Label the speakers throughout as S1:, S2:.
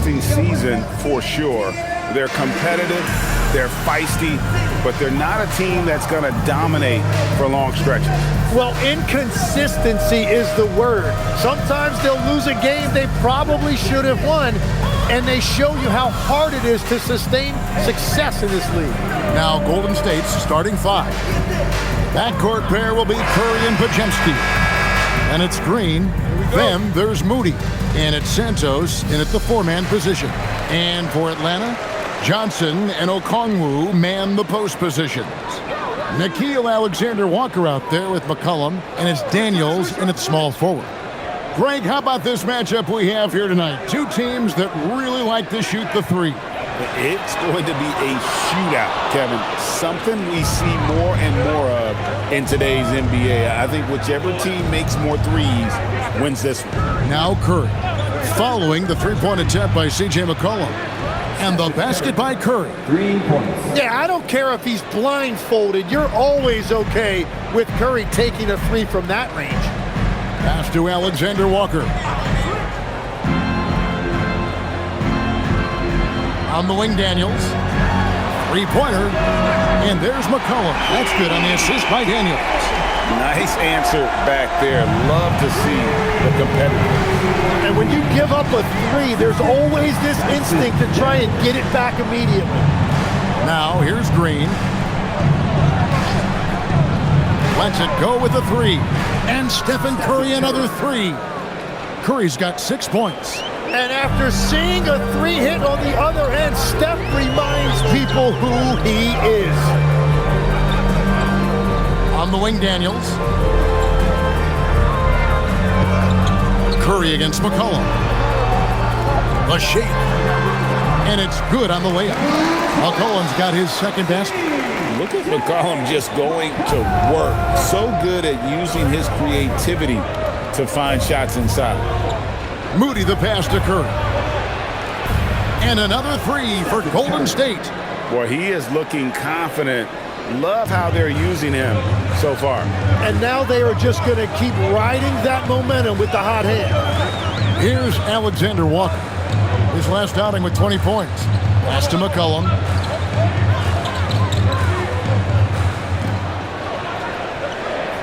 S1: interesting season for sure. They're competitive, they're feisty, but they're not a team that's going to dominate for long stretches.
S2: Well, inconsistency is the word. Sometimes they'll lose a game they probably should have won, and they show you how hard it is to sustain success in this league.
S3: Now Golden State's starting five. Backcourt pair will be Curry and Podziemski. And it's Green. Then there's Moody. And it's Santos in at the four-man position. And for Atlanta, Johnson and Okongwu man the post positions. Nickeil Alexander-Walker out there with McCollum, and it's Daniels in at small forward. Greg, how about this matchup we have here tonight? Two teams that really like to shoot the three.
S1: It's going to be a shootout, Kevin. Something we see more and more of in today's NBA. I think whichever team makes more threes wins this one.
S3: Now Curry, following the three-point attempt by C.J. McCollum. And the basket by Curry.
S4: 3 points.
S2: Yeah, I don't care if he's blindfolded. You're always okay with Curry taking a three from that range.
S3: Pass to Alexander-Walker. On the wing, Daniels. Three-pointer. And there's McCollum. That's good on the assist by Daniels.
S1: Nice answer back there. Love to see the competitor.
S2: And when you give up a three, there's always this instinct to try and get it back immediately.
S3: Now here's Green. Lets it go with a three. And Stephen Curry another three. Curry's got 6 points.
S2: And after seeing a three hit on the other end, Steph reminds people who he is.
S3: On the wing, Daniels. Curry against McCollum. The shake. And it's good on the layup. McCollum's got his second basket.
S1: Look at McCollum just going to work. So good at using his creativity to find shots inside.
S3: Moody the pass to Curry. And another three for Golden State.
S1: Boy, he is looking confident. Love how they're using him so far.
S2: And now they are just going to keep riding that momentum with the hot hand.
S3: Here's Alexander-Walker. His last outing with 20 points. Pass to McCollum.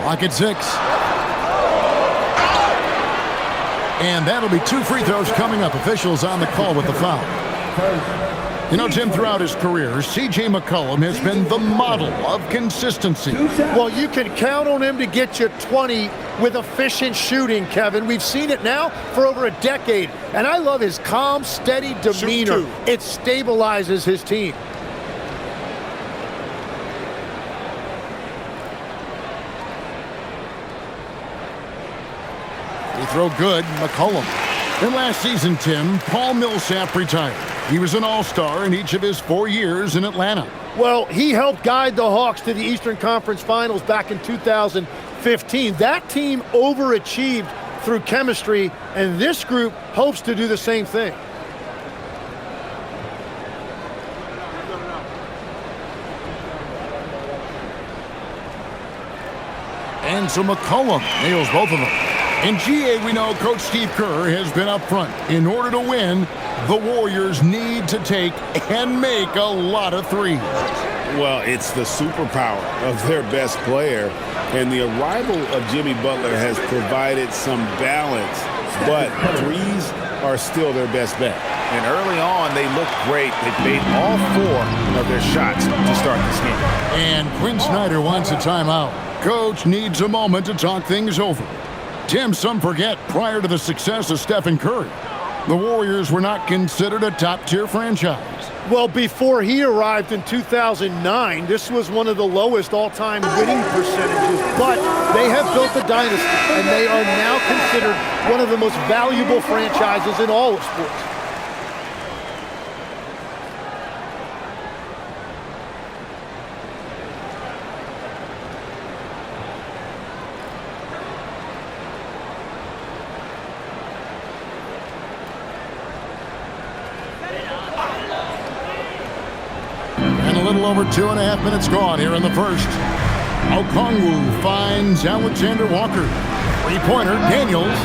S3: Clock at 6. And that'll be 2 free throws coming up. Officials on the call with the foul. You know, Jim, throughout his career, C.J. McCollum has been the model of consistency.
S2: Well, you can count on him to get you 20 with efficient shooting, Kevin. We've seen it now for over a decade. And I love his calm, steady demeanor. It stabilizes his team.
S3: They throw good, McCollum. And last season, Tim, Paul Millsap retired. He was an all-star in each of his 4 years in Atlanta.
S2: Well, he helped guide the Hawks to the Eastern Conference Finals back in 2015. That team overachieved through chemistry, and this group hopes to do the same thing.
S3: And so McCollum nails both of them. In GA, we know Coach Steve Kerr has been up front. In order to win, the Warriors need to take and make a lot of threes.
S1: Well, it's the superpower of their best player, and the arrival of Jimmy Butler has provided some balance, but threes are still their best bet. And early on, they looked great. They made all 4 of their shots to start this game.
S3: And Quinn Snyder wants a timeout. Coach needs a moment to talk things over. Tim, some forget, prior to the success of Stephen Curry, the Warriors were not considered a top-tier franchise.
S2: Well, before he arrived in 2009, this was one of the lowest all-time winning percentages, but they have built a dynasty, and they are now considered one of the most valuable franchises in all of sports.
S3: Over 2.5 minutes gone here in the first. Okongwu finds Alexander-Walker. Three-pointer, Daniels.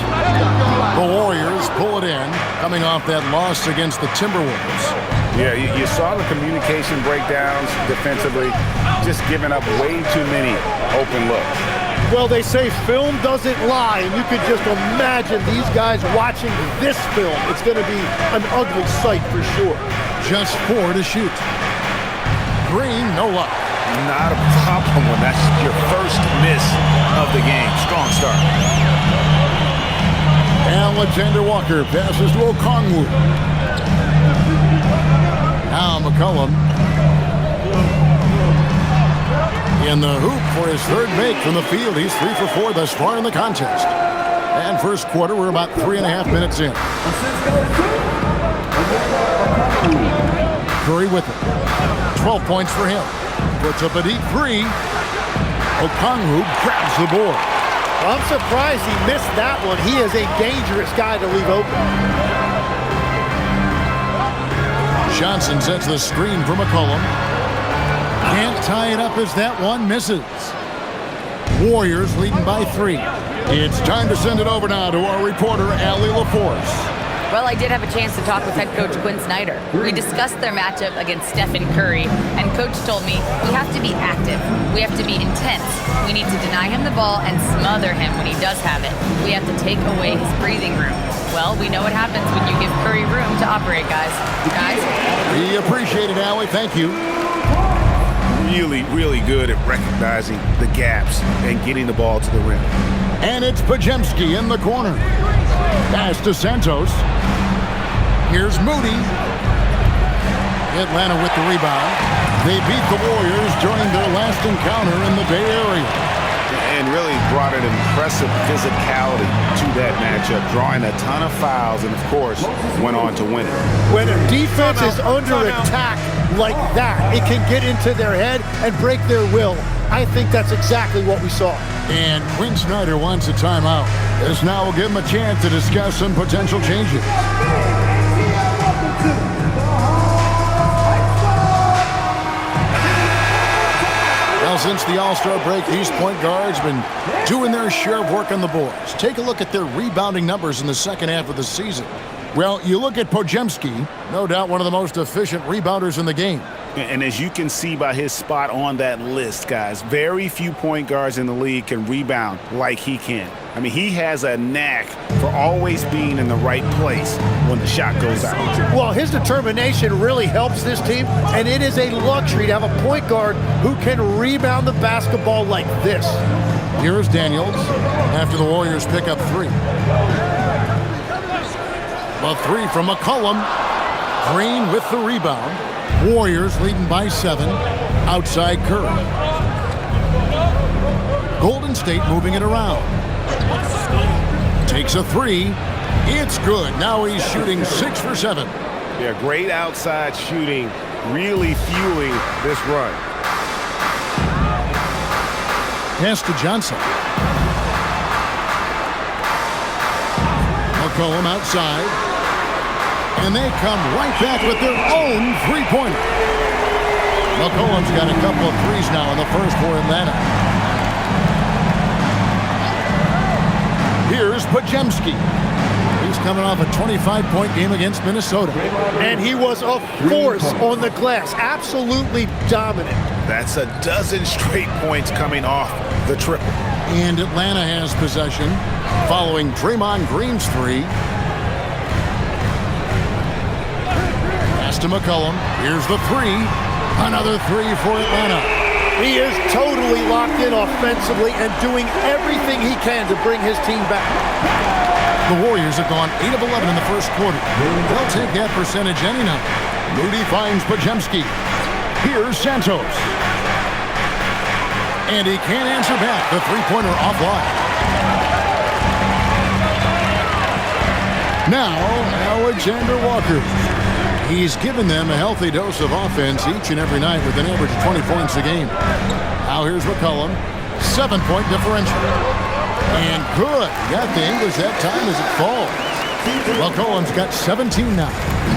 S3: The Warriors pull it in, coming off that loss against the Timberwolves.
S1: Yeah, you saw the communication breakdowns defensively, just giving up way too many open looks.
S2: Well, they say film doesn't lie, and you could just imagine these guys watching this film. It's going to be an ugly sight for sure.
S3: Just 4 to shoot. Green, no luck.
S1: Not a problem when that's your first miss of the game. Strong start.
S3: Alexander Walker passes to Okongwu. Now McCollum in the hoop for his third make from the field. He's 3 for 4 thus far in the contest. And first quarter, we're about 3.5 minutes in. Curry with it. 12 points for him. Puts up a deep 3. Okongwu grabs the board.
S2: I'm surprised he missed that one. He is a dangerous guy to leave open.
S3: Johnson sets the screen for McCollum. Can't tie it up as that one misses. Warriors leading by 3. It's time to send it over now to our reporter, Allie LaForce.
S4: Well, I did have a chance to talk with head coach Quinn Snyder. We discussed their matchup against Stephen Curry, and coach told me we have to be active. We have to be intense. We need to deny him the ball and smother him when he does have it. We have to take away his breathing room. Well, we know what happens when you give Curry room to operate, guys.
S3: We appreciate it, Allie. Thank you.
S1: Really good at recognizing the gaps and getting the ball to the rim.
S3: And it's Podziemski in the corner. Pass to Santos. Here's Moody. Atlanta with the rebound. They beat the Warriors during their last encounter in the Bay Area.
S1: And really brought an impressive physicality to that matchup, drawing a ton of fouls, and of course, went on to win it.
S2: When a defense is under attack like that, it can get into their head and break their will. I think that's exactly what we saw.
S3: And Quinn Snyder wants a timeout. This now will give him a chance to discuss some potential changes. Well, since the All-Star break, these point guards been doing their share of work on the boards. Take a look at their rebounding numbers in the second half of the season. Well, you look at Podziemski, no doubt one of the most efficient rebounders in the game.
S1: And as you can see by his spot on that list, guys, very few point guards in the league can rebound like he can. I mean, he has a knack for always being in the right place when the shot goes out.
S2: Well, his determination really helps this team, and it is a luxury to have a point guard who can rebound the basketball like this.
S3: Here's Daniels after the Warriors pick up 3. A 3 from McCollum. Green with the rebound. Warriors leading by 7. Outside Curry. Golden State moving it around. Takes a 3. It's good. Now he's shooting 6 for 7.
S1: Yeah, great outside shooting, really fueling this run.
S3: Pass to Johnson. McCollum outside. And they come right back with their own three-pointer. McCollum's got a couple of threes now in the first for Atlanta. Here's Podziemski. He's coming off a 25-point game against Minnesota.
S2: And he was a force on the glass. Absolutely dominant.
S1: That's a dozen straight points coming off the triple.
S3: And Atlanta has possession following Draymond Green's 3. Pass to McCollum. Here's the 3. Another 3 for Atlanta.
S2: He is totally locked in offensively and doing everything he can to bring his team back.
S3: The Warriors have gone 8 of 11 in the first quarter. They'll take that percentage any night. Moody finds Podziemski. Here's Santos. And he can't answer back. The three-pointer offline. Now, Alexander Walker. He's given them a healthy dose of offense each and every night with an average of 20 points a game. Now here's McCollum. 7-point differential. And good. Got the English that time as it falls. McCollum's got 17 now.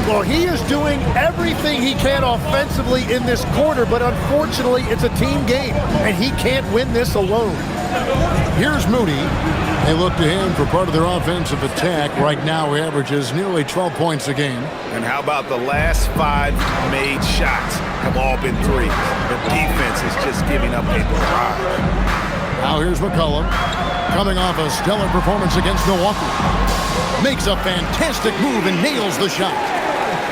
S2: Well, he is doing everything he can offensively in this quarter, but unfortunately, it's a team game, and he can't win this alone.
S3: Here's Moody. They look to him for part of their offensive attack. Right now, he averages nearly 12 points a game.
S1: And how about the last 5 made shots have all been threes? Their defense is just giving up a barrage.
S3: Now here's McCollum, coming off a stellar performance against Milwaukee. Makes a fantastic move and nails the shot.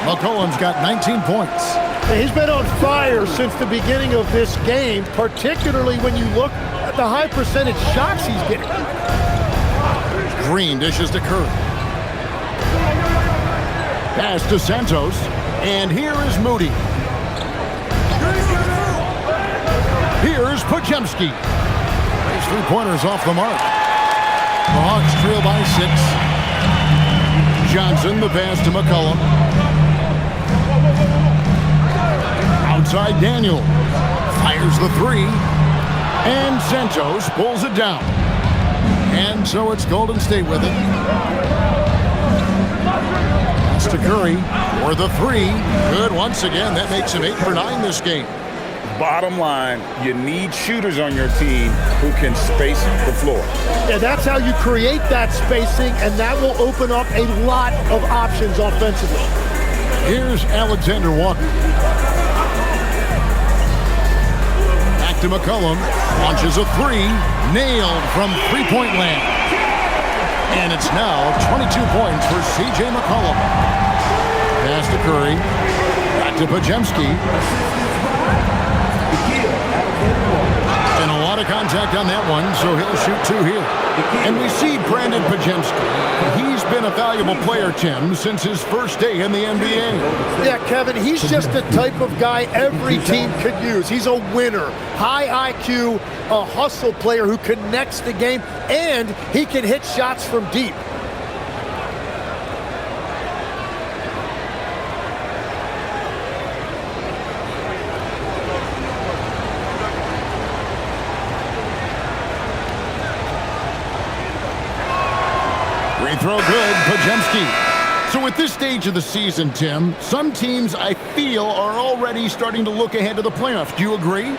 S3: McCollum's got 19 points.
S2: He's been on fire since the beginning of this game, particularly when you look at the high percentage shots he's getting.
S3: Green dishes to Curry. Pass to Santos. And here is Moody. Here's Podziemski. His 3-pointers off the mark. The Hawks trail by 6. Johnson, the pass to McCollum. Outside Daniel. Fires the 3. And Santos pulls it down. And so it's Golden State with it. Pass to Curry for the 3. Good once again. That makes him 8 for 9 this game.
S1: Bottom line, you need shooters on your team who can space the floor.
S2: Yeah, that's how you create that spacing, and that will open up a lot of options offensively.
S3: Here's Alexander Walker. Back to McCollum. Launches a 3. Nailed from three-point land. And it's now 22 points for C.J. McCollum. Pass to Curry. Back to Podziemski. And a lot of contact on that one, so he'll shoot 2 here. And we see Brandon Podziemski. He's been a valuable player, Tim, since his first day in the NBA.
S2: Yeah, Kevin, he's just the type of guy every team could use. He's a winner, high IQ, a hustle player who connects the game, and he can hit shots from deep.
S3: Free throw good, Podziemski. So at this stage of the season, Tim, some teams I feel are already starting to look ahead to the playoffs. Do you agree?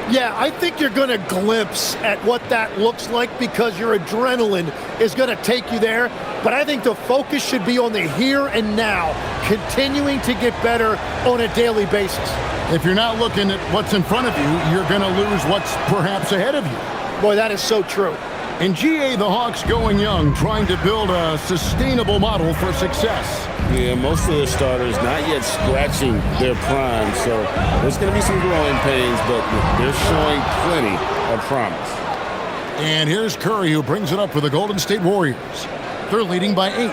S2: Yeah, I think you're going to glimpse at what that looks like because your adrenaline is going to take you there. But I think the focus should be on the here and now, continuing to get better on a daily basis.
S3: If you're not looking at what's in front of you, you're going to lose what's perhaps ahead of you.
S2: Boy, that is so true.
S3: In GA, the Hawks going young, trying to build a sustainable model for success.
S1: Yeah, most of the starters not yet scratching their prime, so there's going to be some growing pains, but they're showing plenty of promise.
S3: And here's Curry, who brings it up for the Golden State Warriors. They're leading by 8.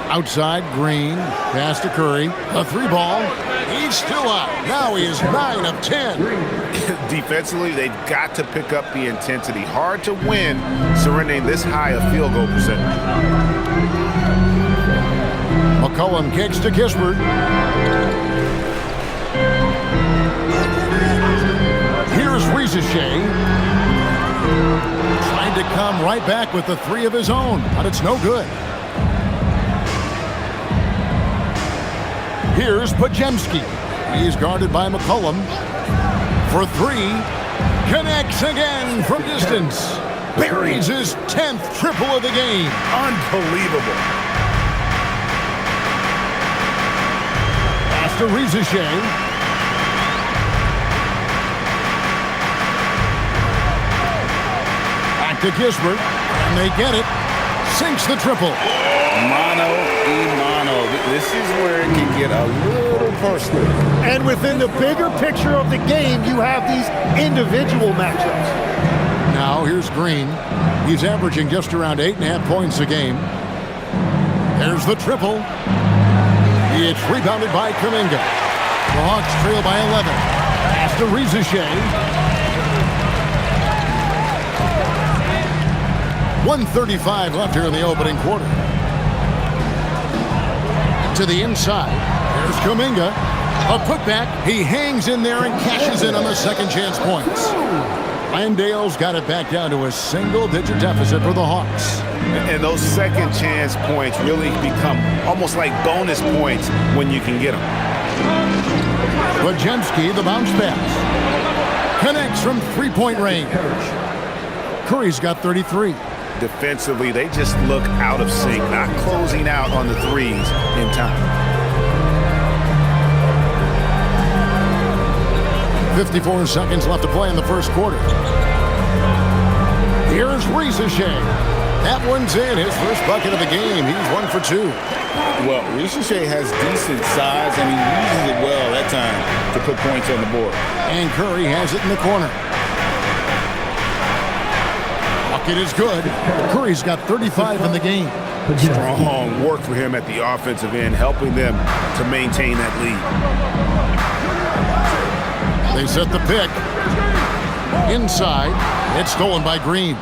S3: Outside, Green. Pass to Curry. A 3-ball. He's still out. Now he is 9 of 10.
S1: Defensively, they've got to pick up the intensity. Hard to win surrendering this high a field goal percentage.
S3: McCollum kicks to Kispert. Here's Rizachet. Trying to come right back with the 3 of his own, but it's no good. Here's Podziemski. He's guarded by McCollum. For 3. Connects again from distance. Buries his 10th triple of the game.
S1: Unbelievable.
S3: Pass to Rizachet. Back to Kispert. And they get it. Sinks the triple.
S1: Mano a mano. This is where it can get a little personal.
S2: And within the bigger picture of the game, you have these individual matchups.
S3: Now here's Green. He's averaging just around 8.5 points a game. There's the triple. It's rebounded by Kuminga. The Hawks trail by 11. Pass to Rizachet. 1:35 left here in the opening quarter. To the inside. There's Kuminga. A putback. He hangs in there and cashes in on the second chance points. Landale's got it back down to a single-digit deficit for the Hawks.
S1: And those second chance points really become almost like bonus points when you can get them.
S3: Podziemski, the bounce pass. Connects from three-point range. Curry's got 33.
S1: Defensively, they just look out of sync, not closing out on the threes in time.
S3: 54 seconds left to play in the first quarter. Here's Ricochet. That one's in, his first bucket of the game. He's 1 for 2.
S1: Well, Ricochet has decent size, and he uses it well that time to put points on the board.
S3: And Curry has it in the corner. Bucket is good. Curry's got 35 in the game.
S1: Strong work for him at the offensive end, helping them to maintain that lead.
S3: They set the pick. Inside. It's stolen by Green.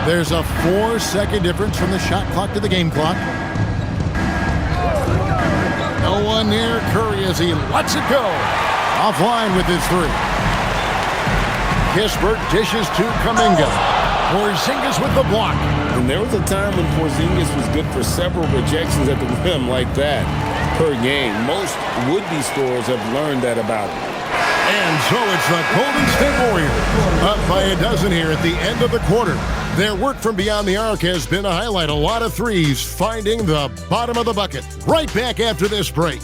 S3: There's a 4-second difference from the shot clock to the game clock. No one near Curry as he lets it go. Offline with his three. Kispert dishes to Kuminga. Porzingis with the block.
S1: And there was a time when Porzingis was good for several rejections at the rim like that per game. Most would-be scorers have learned that about him.
S3: And so it's the Golden State Warriors up by a dozen here at the end of the quarter. Their work from beyond the arc has been a highlight. A lot of threes finding the bottom of the bucket. Right back after this break.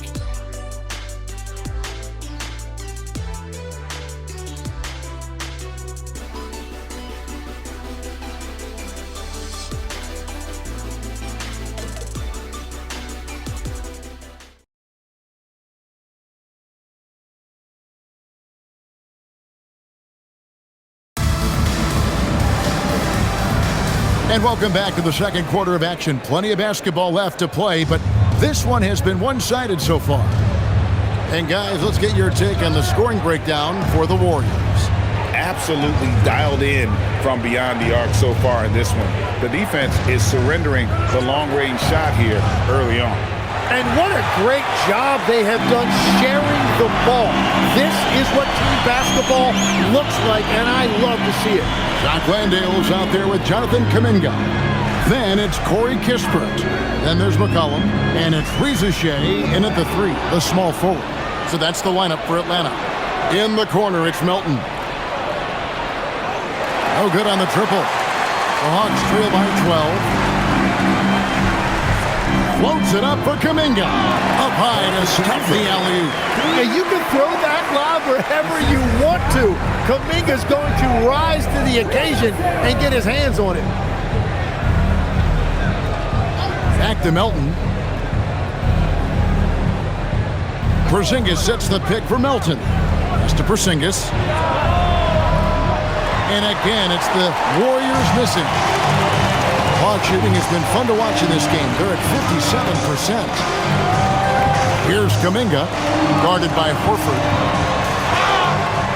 S3: And welcome back to the second quarter of action. Plenty of basketball left to play, but this one has been one-sided so far. And guys, let's get your take on the scoring breakdown for the Warriors.
S1: Absolutely dialed in from beyond the arc so far in this one. The defense is surrendering the long-range shot here early on.
S2: And what a great job they have done sharing the ball. This is what team basketball looks like, and I love to see it.
S3: Doc Landale's out there with Jonathan Kuminga. Then it's Corey Kispert. Then there's McCollum. And it's Ricochet in at the three, the small forward. So that's the lineup for Atlanta. In the corner, it's Melton. No good on the triple. The Hawks trail by 12. Floats it up for Kuminga. Up high to stop the alley-oop.
S2: Yeah, you can throw that lob wherever you want to. Kuminga's going to rise to the occasion and get his hands on it.
S3: Back to Melton. Porzingis sets the pick for Melton. Pass to Porzingis. And again, it's the Warriors missing. Hawk shooting has been fun to watch in this game. They're at 57%. Here's Kuminga, guarded by Horford.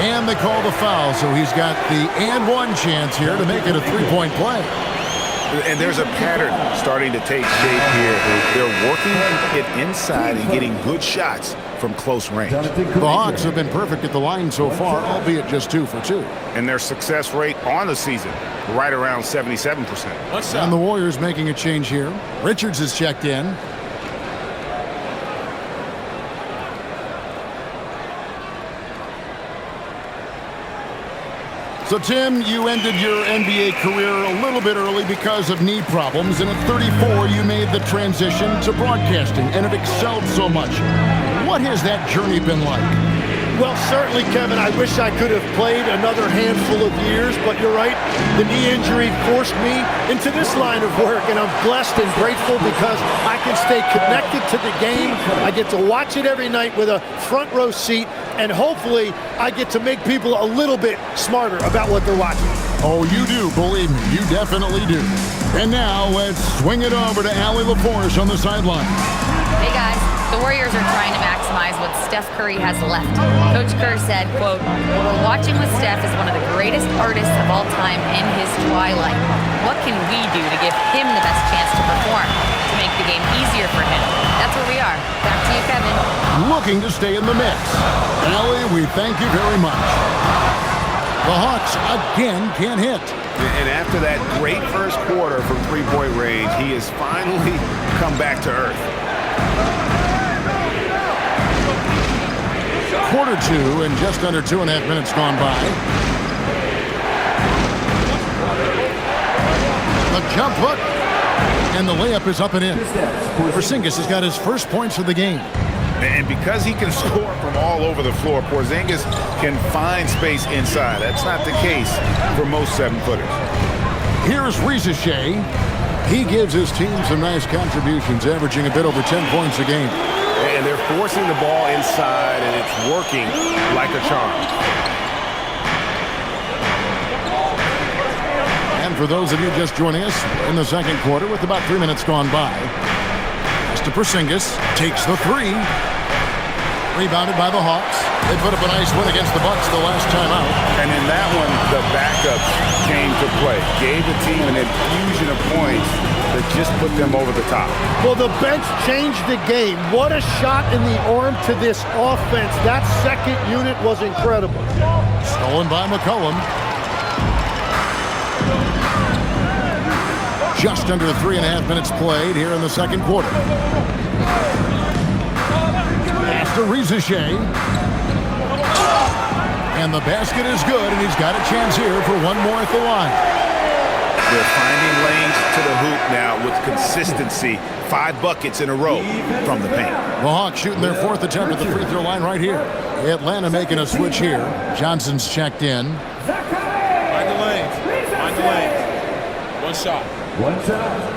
S3: And they call the foul, so he's got the and one chance here to make it a three-point play.
S1: And there's a pattern starting to take shape here. They're working it inside and getting good shots from close range.
S3: The Hawks have been perfect at the line so far, albeit just 2 for 2.
S1: And their success rate on the season, right around 77%.
S3: And the Warriors making a change here. Richards is checked in. So, Tim, you ended your NBA career a little bit early because of knee problems, and at 34, you made the transition to broadcasting and have excelled so much. What has that journey been like?
S2: Well, certainly, Kevin, I wish I could have played another handful of years, but you're right. The knee injury forced me into this line of work, and I'm blessed and grateful because I can stay connected to the game. I get to watch it every night with a front row seat, and hopefully I get to make people a little bit smarter about what they're watching.
S3: Oh, you do, believe me, you definitely do. And now let's swing it over to Allie LaForce on the sideline.
S4: Hey guys, the Warriors are trying to maximize what Steph Curry has left. Coach Kerr said, quote, "What we're watching with Steph is one of the greatest artists of all time in his twilight. What can we do to give him the best chance to perform, to make the game easier for him?" That's where we are. Back to you, Kevin.
S3: Looking to stay in the mix. Allie, we thank you very much. The Hawks again can't hit.
S1: And after that great first quarter from three-point range, he has finally come back to earth.
S3: quarter two and just under 2.5 minutes gone by. The jump hook. And the layup is up and in. Porzingis has got his first points of the game.
S1: And because he can score from all over the floor, Porzingis can find space inside. That's not the case for most 7-footers.
S3: Here's Rizachet. He gives his team some nice contributions, averaging a bit over 10 points a game.
S1: And they're forcing the ball inside, and it's working like a charm.
S3: And for those of you just joining us, in the second quarter with about 3 minutes gone by. Pass to Porzingis, takes the three. Rebounded by the Hawks. They put up a nice win against the Bucks the last time out.
S1: And in that one, the backups came to play. Gave the team an infusion of points that just put them over the top.
S2: Well, the bench changed the game. What a shot in the arm to this offense. That second unit was incredible.
S3: Stolen by McCollum. Just under 3.5 minutes played here in the second quarter. After Rizachet. And the basket is good, and he's got a chance here for one more at the line.
S1: They're finding lanes to the hoop now with consistency. 5 buckets in a row from the paint.
S3: The Hawks shooting their 4th attempt at the free throw line right here. Atlanta making a switch here. Johnson's checked in.
S5: Find the lanes. Find the lanes. One shot.
S6: One shot.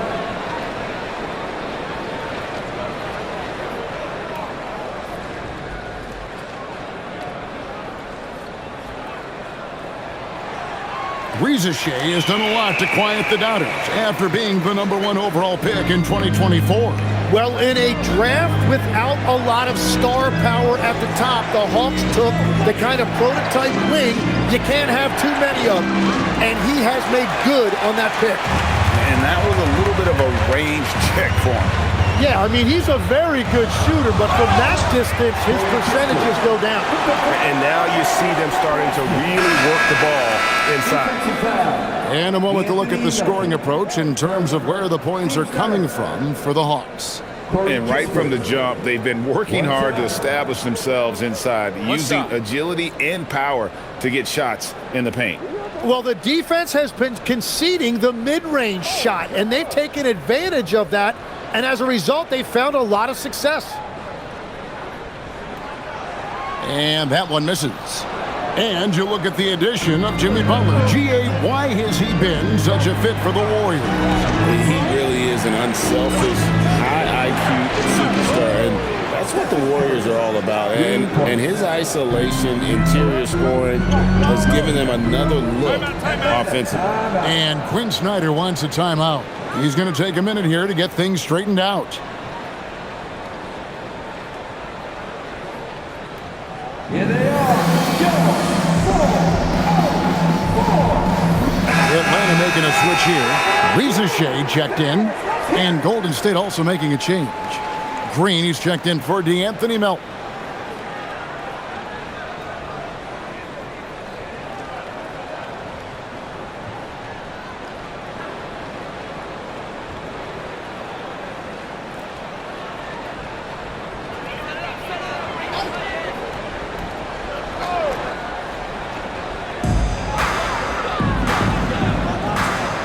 S3: Rizachet has done a lot to quiet the doubters after being the #1 overall pick in 2024.
S2: Well, in a draft without a lot of star power at the top, the Hawks took the kind of prototype wing you can't have too many of, and he has made good on that pick.
S1: And that was a little bit of a range check for him.
S2: Yeah, I mean, he's a very good shooter, but from that distance, his percentages go down.
S1: And now you see them starting to really work the ball inside.
S3: And a moment to look at the scoring approach in terms of where the points are coming from for the Hawks.
S1: And right from the jump, they've been working hard to establish themselves inside, using agility and power to get shots in the paint.
S2: Well, the defense has been conceding the mid-range shot, and they've taken advantage of that. And as a result, they found a lot of success.
S3: And that one misses. And you look at the addition of Jimmy Butler. G.A., why has he been such a fit for the Warriors?
S1: He really is an unselfish, high IQ superstar. And that's what the Warriors are all about. And his isolation, interior scoring has given them another look offensively.
S3: And Quinn Snyder wants a timeout. He's going to take a minute here to get things straightened out.
S6: Here they are.
S3: Atlanta making a switch here. Rizachet checked in. And Golden State also making a change. Green, he's checked in for DeAnthony Melton.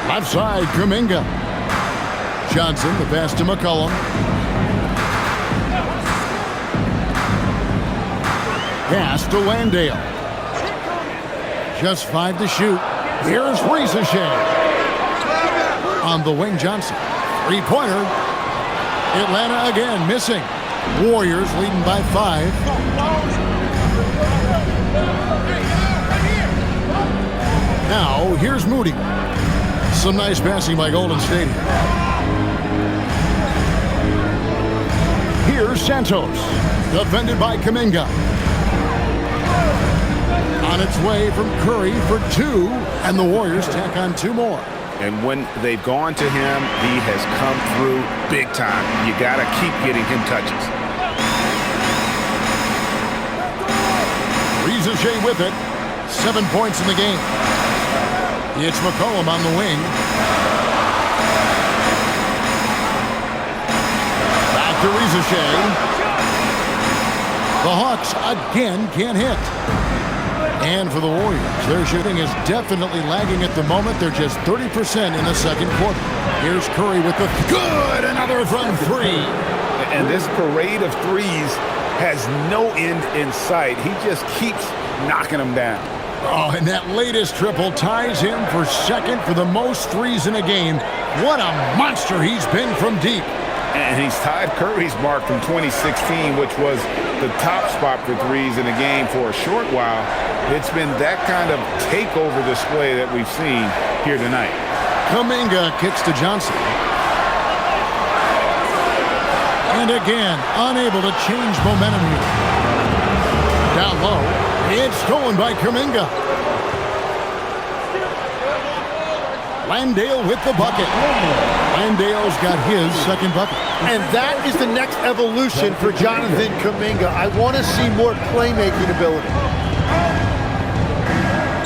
S3: Left side, Kuminga. Johnson, the pass to McCollum. Pass to Landale. Just 5 to shoot. Here's Rizachet. On the wing, Johnson. 3-pointer. Atlanta again missing. Warriors leading by 5. Now, here's Moody. Some nice passing by Golden State. Here's Santos. Defended by Kuminga. On its way from Curry for 2. And the Warriors tack on 2 more.
S1: And when they've gone to him, he has come through big time. You got to keep getting him touches.
S3: Rizachet with it. 7 points in the game. It's McCollum on the wing. Back to Rizachet. The Hawks again can't hit. And for the Warriors, their shooting is definitely lagging at the moment. They're just 30% in the second quarter. Here's Curry with the good, another from three.
S1: And this parade of threes has no end in sight. He just keeps knocking them down.
S3: Oh, and that latest triple ties him for second for the most threes in a game. What a monster he's been from deep.
S1: And he's tied Curry's mark from 2016, which was the top spot for threes in the game for a short while. It's been that kind of takeover display that we've seen here tonight.
S3: Kuminga kicks to Johnson. And again, unable to change momentum here. Down low, it's stolen by Kuminga. Landale with the bucket. Landale's got his second bucket.
S2: And that is the next evolution for Jonathan Kuminga. I want to see more playmaking ability.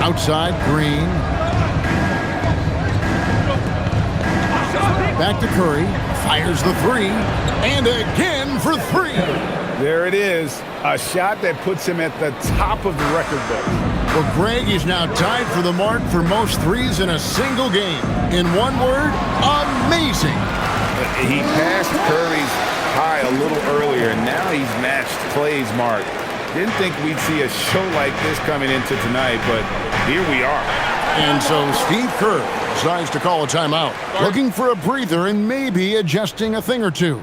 S3: Outside, Green. Back to Curry. Fires the three. And again for three.
S1: There it is. A shot that puts him at the top of the record book.
S3: Well, Greg is now tied for the mark for most threes in a single game. In one word, amazing.
S1: He passed Curry's high a little earlier, and now he's matched Clay's mark. Didn't think we'd see a show like this coming into tonight, but here we are.
S3: And so Steve Kerr decides to call a timeout, looking for a breather and maybe adjusting a thing or two.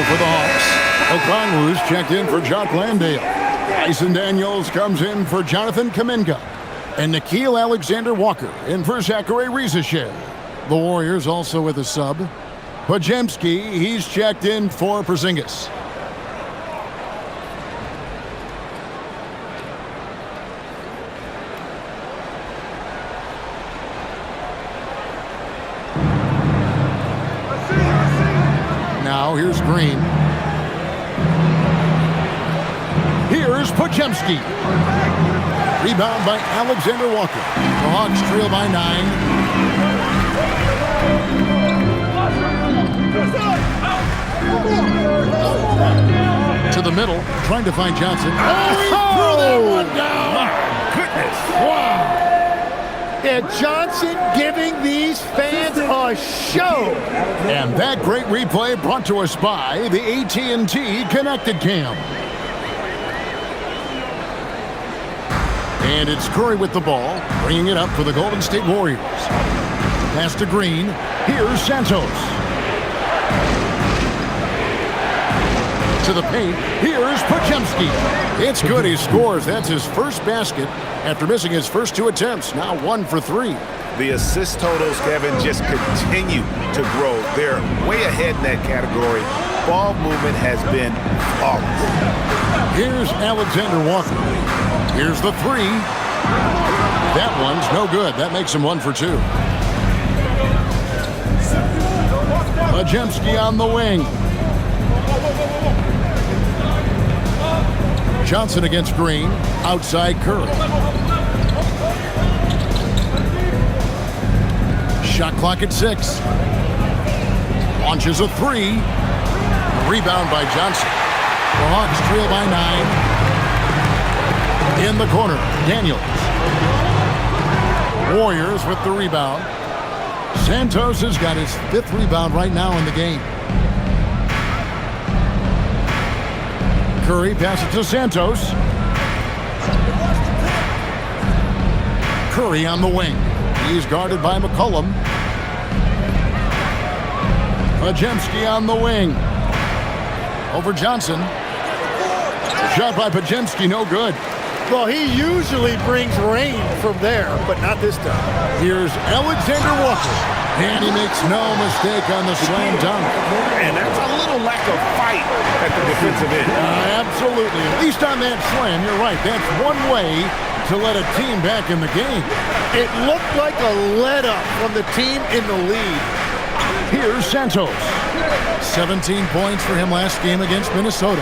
S3: For the Hawks, Okongwu's checked in for Jock Landale. Tyson Daniels comes in for Jonathan Kuminga. And Nickeil Alexander-Walker in for Zachary Rieseshev. The Warriors also with a sub. Podziemski, he's checked in for Porzingis. Now here's Green. Here's Podziemski. Rebound by Alexander Walker. The Hawks trail by 9. To the middle, trying to find Johnson. Oh, he threw that one down!
S1: My goodness!
S2: Wow! And Johnson giving these fans a show.
S3: And that great replay brought to us by the AT&T Connected Cam. And it's Curry with the ball, bringing it up for the Golden State Warriors. Pass to Green. Here's Santos. To the paint. Here's Podziemski. It's good. He scores. That's his first basket after missing his first 2 attempts. Now 1 for 3.
S1: The assist totals, Kevin, just continue to grow. They're way ahead in that category. Ball movement has been flawless.
S3: Here's Alexander Walker. Here's the 3. That one's no good. That makes him 1 for 2. Podziemski on the wing. Johnson against Green. Outside Curry. Shot clock at 6. Launches a 3. Rebound by Johnson. The Hawks trail by 9. In the corner, Daniels. Warriors with the rebound. Santos has got his 5th rebound right now in the game. Curry passes to Santos. Curry on the wing. He's guarded by McCollum. Podziemski on the wing. Over Johnson. Shot by Podziemski, no good.
S2: Well, he usually brings rain from there, but not this time.
S3: Here's Alexander Walker. And he makes no mistake on the slam dunk.
S1: And that's a little lack of fight at the defensive end.
S3: Absolutely. At least on that slam, you're right. That's one way to let a team back in the game.
S2: It looked like a let-up from the team in the lead.
S3: Here's Santos. 17 points for him last game against Minnesota.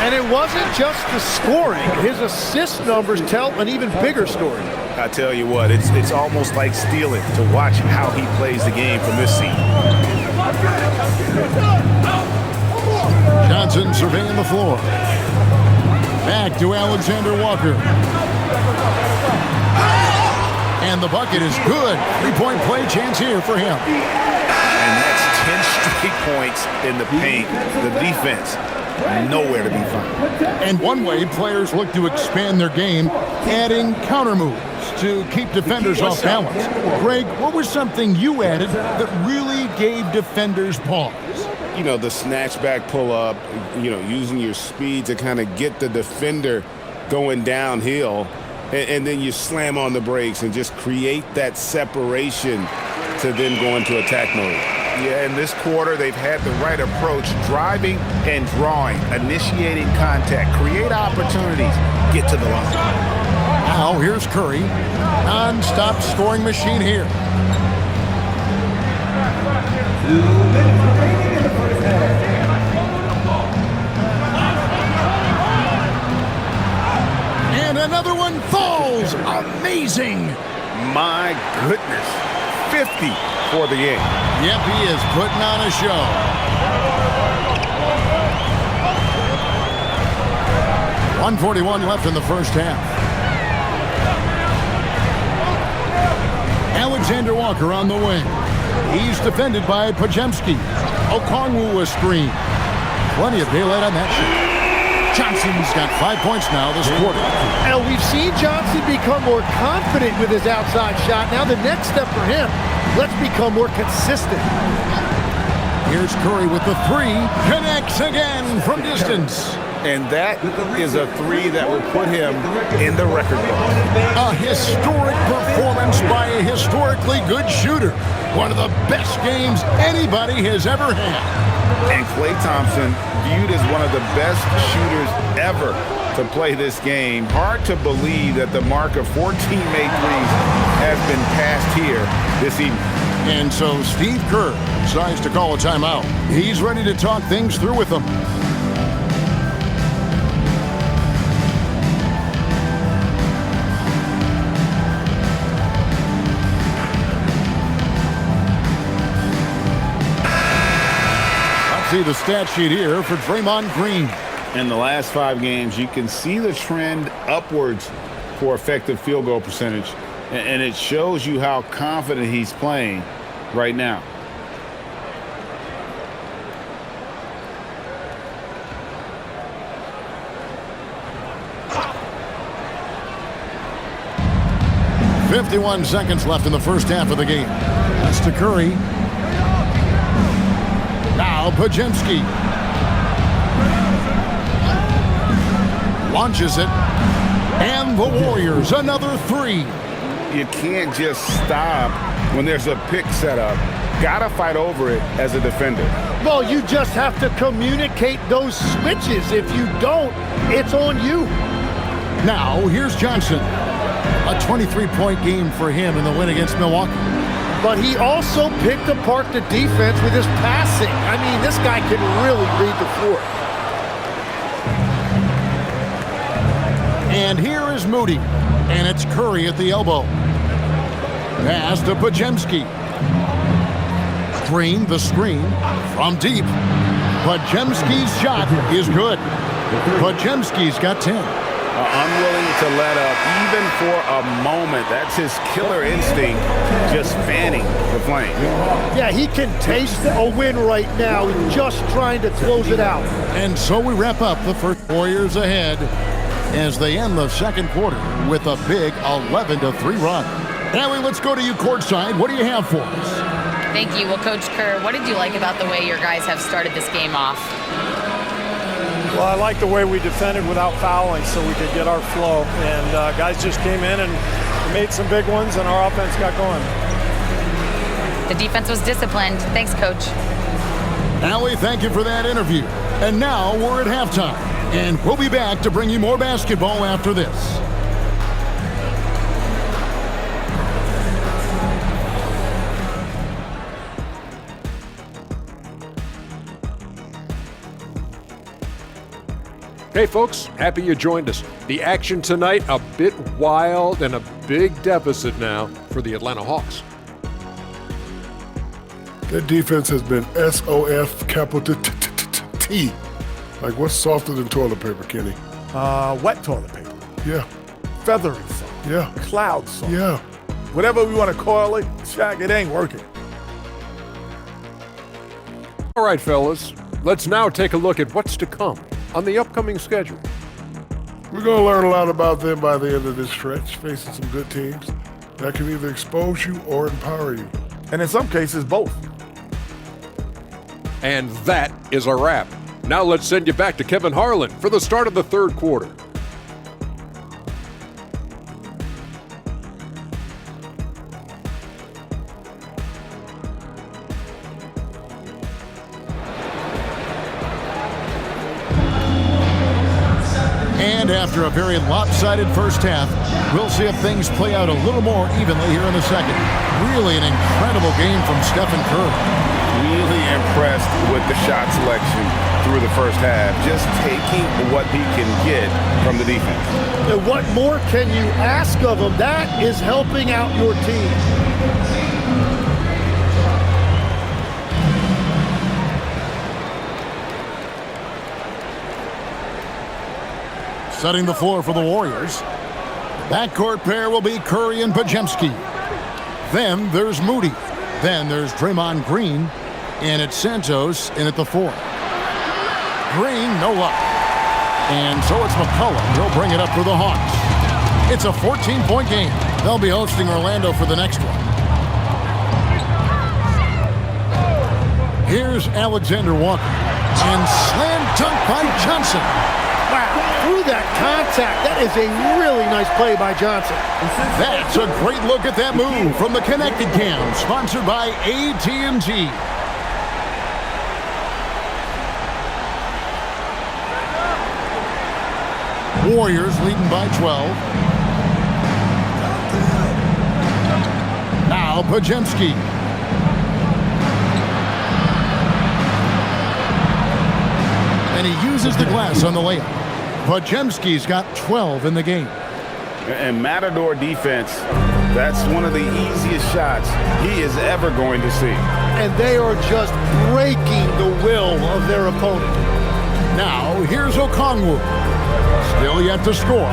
S2: And it wasn't just the scoring. His assist numbers tell an even bigger story.
S1: I tell you what, it's almost like stealing to watch how he plays the game from this seat.
S3: Johnson surveying the floor. Back to Alexander Walker. And the bucket is good. Three-point play chance here for him.
S1: And that's 10 straight points in the paint. The defense, nowhere to be found.
S3: And one way players look to expand their game, adding counter moves to keep defenders off balance. Greg, what was something you added that really gave defenders pause?
S1: You know, the snatchback pull-up, you know, using your speed to kind of get the defender going downhill, and then you slam on the brakes and just create that separation to then go into attack mode. Yeah, in this quarter, they've had the right approach, driving and drawing, initiating contact, create opportunities, get to the line.
S3: Now, here's Curry. Non-stop scoring machine here.
S6: 2 minutes remaining in the first half.
S3: And another one falls. Amazing.
S1: My goodness. 50 for the game.
S3: Yep, he is putting on a show. .141 left in the first half. Alexander Walker on the wing. He's defended by Podziemski. Okongwu a screen. Plenty of daylight on that shot. Johnson's got 5 points now this quarter.
S2: And we've seen Johnson become more confident with his outside shot. Now the next step for him, let's become more consistent.
S3: Here's Curry with the three. Connects again from distance.
S1: And that is a three that will put him in the record book.
S3: A historic performance by a historically good shooter. One of the best games anybody has ever had.
S1: And Klay Thompson viewed as one of the best shooters ever to play this game. Hard to believe that the mark of 14 made threes has been passed here this evening.
S3: And so Steve Kerr decides to call a timeout. He's ready to talk things through with them. See the stat sheet here for Draymond Green.
S1: In the last 5 games, you can see the trend upwards for effective field goal percentage, and it shows you how confident he's playing right now.
S3: .51 seconds left in the first half of the game. That's to Curry. Now Podziemski launches it, and the Warriors another three.
S1: You can't just stop when there's a pick set up. Gotta fight over it as a defender.
S2: Well, you just have to communicate those switches. If you don't, it's on you.
S3: Now here's Johnson. A 23-point game for him in the win against Milwaukee.
S2: But he also picked apart the defense with his passing. I mean, this guy can really read the floor.
S3: And here is Moody. And it's Curry at the elbow. Pass to Podziemski. Green, the screen, from deep. Podziemski's shot is good. Podziemski's got 10.
S1: Unwilling to let up even for a moment. That's his killer instinct, just fanning the flame.
S2: Yeah, he can taste a win right now, just trying to close it out.
S3: And so we wrap up the first. Warriors ahead as they end the second quarter with a big 11-3 run. Ellie, let's go to you courtside. What do you have for us?
S4: Thank you. Well, Coach Kerr, what did you like about the way your guys have started this game off?
S7: Well, I like the way we defended without fouling so we could get our flow. And guys just came in and made some big ones, and our offense got going.
S4: The defense was disciplined. Thanks, Coach.
S3: Allie, thank you for that interview. And now we're at halftime. And we'll be back to bring you more basketball after this.
S8: Hey folks, happy you joined us. The action tonight, a bit wild and a big deficit now for the Atlanta Hawks.
S9: That defense has been SOF capital T. Like, what's softer than toilet paper, Kenny?
S10: Wet toilet paper.
S9: Yeah.
S10: Feathery soft.
S9: Yeah.
S10: Cloud soft.
S9: Yeah.
S10: Whatever we want to call it, Shaq, it ain't working.
S8: All right, fellas, let's now take a look at what's to come on the upcoming schedule.
S9: We're going to learn a lot about them by the end of this stretch, facing some good teams that can either expose you or empower you.
S10: And in some cases, both.
S8: And that is a wrap. Now let's send you back to Kevin Harlan for the start of the third quarter.
S3: And after a very lopsided first half, we'll see if things play out a little more evenly here in the second. Really an incredible game from Stephen Curry.
S1: Really impressed with the shot selection through the first half, just taking what he can get from the defense.
S2: And what more can you ask of him? That is helping out your team.
S3: Setting the floor for the Warriors. Backcourt pair will be Curry and Podziemski. Then there's Moody. Then there's Draymond Green. And it's Santos in at the 4. Green, no luck. And so it's McCollum. He'll bring it up for the Hawks. It's a 14-point game. They'll be hosting Orlando for the next one. Here's Alexander Walker. And slam dunk by Johnson.
S2: Wow, through that contact, that is a really nice play by Johnson.
S3: That's a great look at that move from the Connecticut Cam, sponsored by AT&T. Warriors leading by 12. Now Podziemski. And he uses the glass on the layup. Podziemski's got 12 in the game.
S1: And Matador defense, that's one of the easiest shots he is ever going to see.
S2: And they are just breaking the will of their opponent.
S3: Now, here's Okongwu. Still yet to score.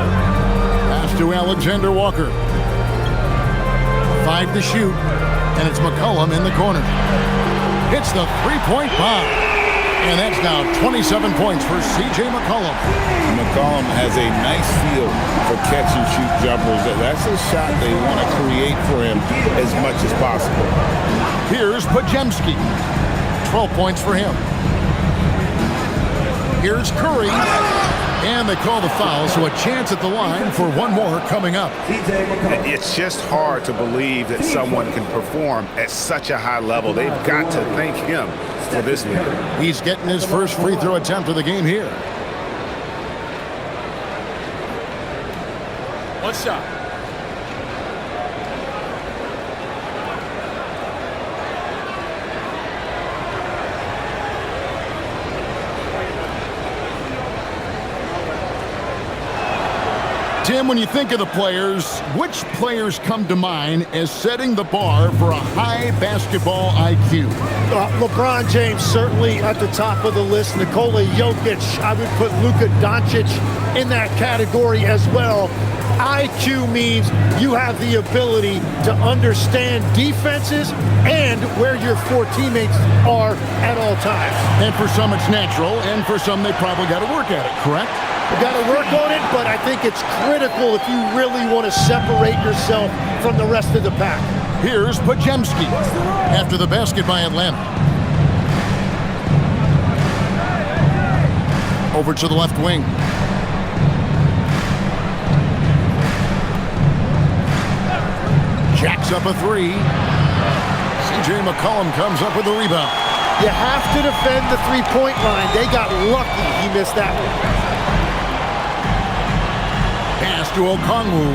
S3: Pass to Alexander Walker. 5 to shoot, and it's McCollum in the corner. Hits the three-point bomb. And that's now 27 points for C.J. McCollum.
S1: McCollum has a nice feel for catch-and-shoot jumpers. That's a shot they want to create for him as much as possible.
S3: Here's Podziemski. 12 points for him. Here's Curry. And they call the foul, so a chance at the line for one more coming up.
S1: It's just hard to believe that someone can perform at such a high level. They've got to thank him for this lead.
S3: He's getting his first free throw attempt of the game here.
S5: One shot.
S3: Tim, when you think of the players, which players come to mind as setting the bar for a high basketball IQ?
S2: LeBron James certainly at the top of the list. Nikola Jokic, I would put Luka Doncic in that category as well. IQ means you have the ability to understand defenses and where your 4 teammates are at all times.
S3: And for some it's natural, and for some they probably got to work at it, correct?
S2: You got to work on it, but I think it's critical if you really want to separate yourself from the rest of the pack.
S3: Here's Podziemski after the basket by Atlanta. Over to the left wing. Jacks up a 3. C.J. McCollum comes up with the rebound.
S2: You have to defend the three-point line. They got lucky he missed that one.
S3: Pass to Okongwu.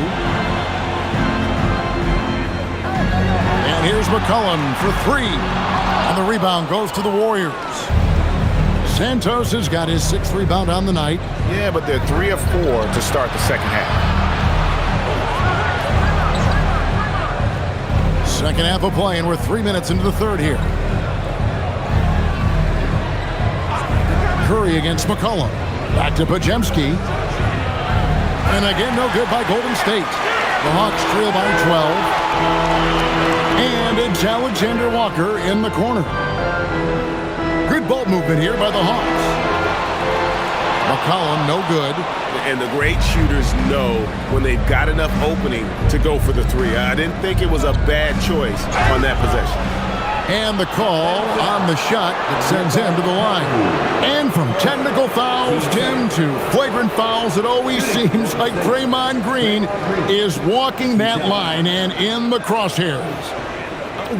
S3: And here's McCollum for 3. And the rebound goes to the Warriors. Santos has got his 6th rebound on the night.
S1: Yeah, but they're 3 of 4 to start the second half.
S3: Second half of play, and we're 3 minutes into the third here. Curry against McCollum. Back to Podziemski. And again, no good by Golden State. The Hawks trail by 12. And it's Alexander Walker in the corner. Good ball movement here by the Hawks. McCollum, no good.
S1: And the great shooters know when they've got enough opening to go for the 3. I didn't think it was a bad choice on that possession.
S3: And the call on the shot that sends him to the line. And from technical fouls, Tim, to flagrant fouls, it always seems like Draymond Green is walking that line and in the crosshairs.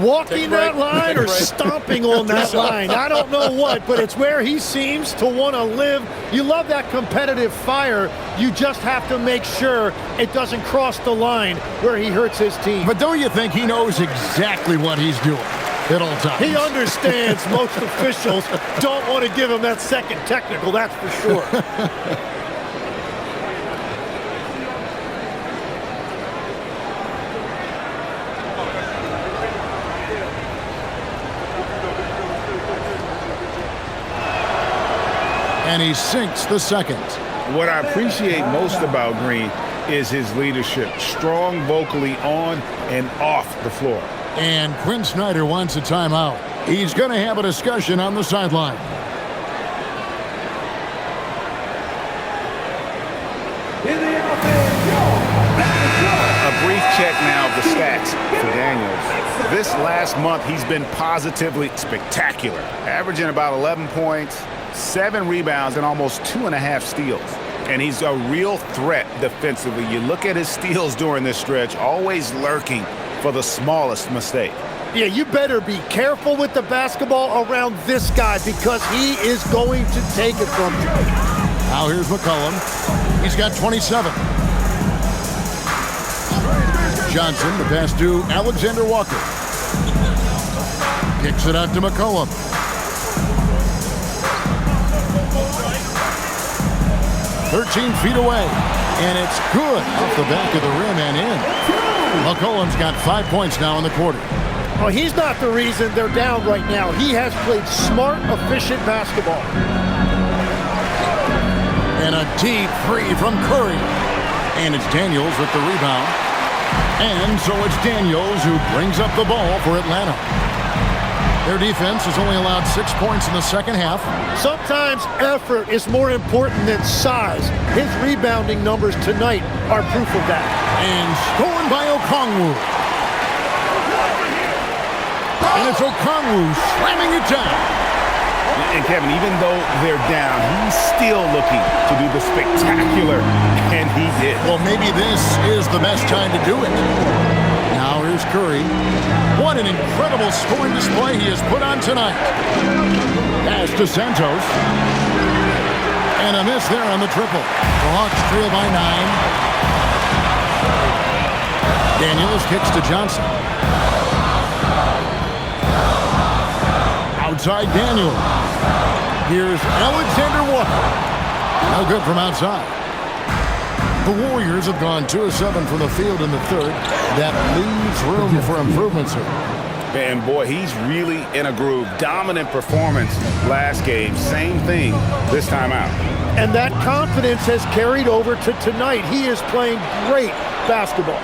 S2: Walking that line or stomping on that line. I don't know what, but it's where he seems to want to live. You love that competitive fire. You just have to make sure it doesn't cross the line where he hurts his team.
S3: But don't you think he knows exactly what he's doing at all times?
S2: He understands most officials don't want to give him that second technical, that's for sure.
S3: And he sinks the second.
S1: What I appreciate most about Green is his leadership. Strong vocally on and off the floor.
S3: And Quinn Snyder wants a timeout. He's going to have a discussion on the sideline.
S1: A brief check now of the stats for Daniels. This last month, he's been positively spectacular, averaging about 11 points, 7 rebounds, and almost 2.5 steals. And he's a real threat defensively. You look at his steals during this stretch, always lurking for the smallest mistake.
S2: Yeah, you better be careful with the basketball around this guy because he is going to take it from you.
S3: Now here's McCollum. He's got 27. Johnson, the pass to Alexander Walker. Kicks it out to McCollum. 13 feet away, and it's good off the back of the rim and in. McCollum's got 5 points now in the quarter.
S2: Oh, he's not the reason they're down right now. He has played smart, efficient basketball.
S3: And a deep three from Curry. And it's Daniels with the rebound. And so it's Daniels who brings up the ball for Atlanta. Their defense has only allowed 6 points in the second half.
S2: Sometimes effort is more important than size. His rebounding numbers tonight are proof of that.
S3: And scored by Okongwu. And it's Okongwu slamming it down.
S1: And Kevin, even though they're down, he's still looking to do the spectacular, and he did.
S3: Well, maybe this is the best time to do it. Now here's Curry. What an incredible scoring display he has put on tonight. Pass to Santos. And a miss there on the triple. The Hawks trail by 9. Daniels kicks to Johnson. Outside Daniels. Here's Alexander Walker. No good from outside. The Warriors have gone 2 of 7 from the field in the third. That leaves room for improvements here.
S1: And boy, he's really in a groove. Dominant performance last game. Same thing this time out.
S2: And that confidence has carried over to tonight. He is playing great basketball.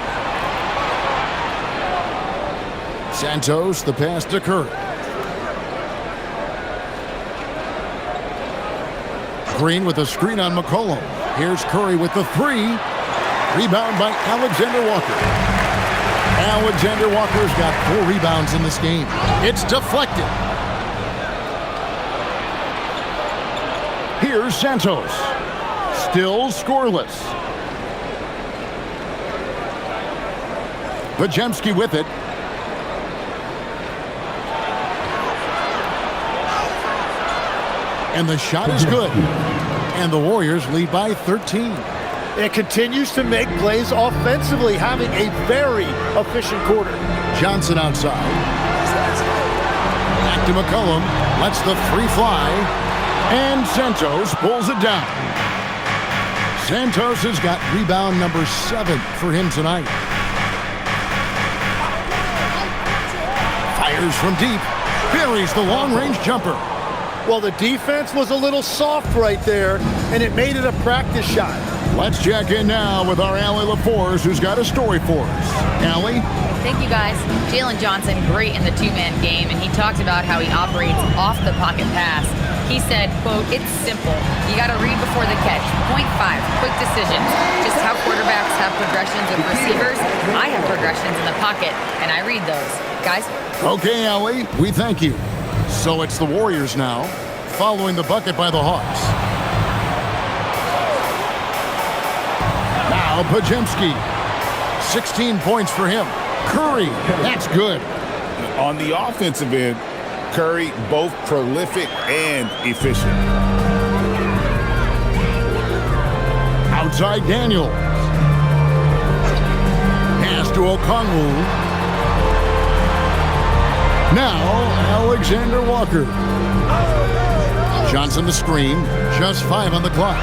S3: Santos, the pass to Curry. Green with a screen on McCollum. Here's Curry with the 3. Rebound by Alexander Walker. Alexander Walker's got 4 rebounds in this game. It's deflected. Here's Santos. Still scoreless. Podziemski with it. And the shot is good. And the Warriors lead by 13.
S2: It continues to make plays offensively, having a very efficient quarter.
S3: Johnson outside. Back to McCollum. Lets the 3 fly. And Santos pulls it down. Santos has got rebound number 7 for him tonight. Fires from deep. Buries the long-range jumper.
S2: Well, the defense was a little soft right there, and it made it a practice shot.
S3: Let's check in now with our Allie LaForce, who's got a story for us. Allie?
S4: Thank you, guys. Jalen Johnson, great in the two-man game, and he talked about how he operates off the pocket pass. He said, quote, "It's simple. You got to read before the catch. Point 5, quick decisions. Just how quarterbacks have progressions with receivers, I have progressions in the pocket, and I read those." Guys?
S3: Okay, Allie, we thank you. So it's the Warriors now, following the bucket by the Hawks. Now Podziemski. 16 points for him. Curry, that's good.
S1: On the offensive end, Curry both prolific and efficient.
S3: Outside Daniels. Pass to Okongwu. Now Alexander Walker. Johnson the screen. Just 5 on the clock.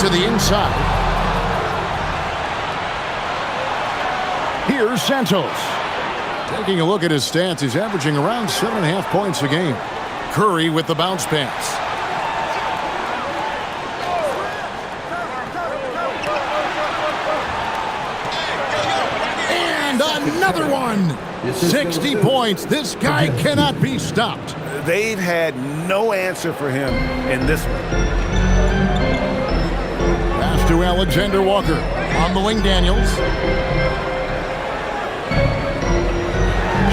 S3: To the inside. Here's Santos. Taking a look at his stats, he's averaging around 7.5 points a game. Curry with the bounce pass. And another one. 60 points. This guy cannot be stopped.
S1: They've had no answer for him in this one.
S3: Pass to Alexander Walker. On the wing, Daniels.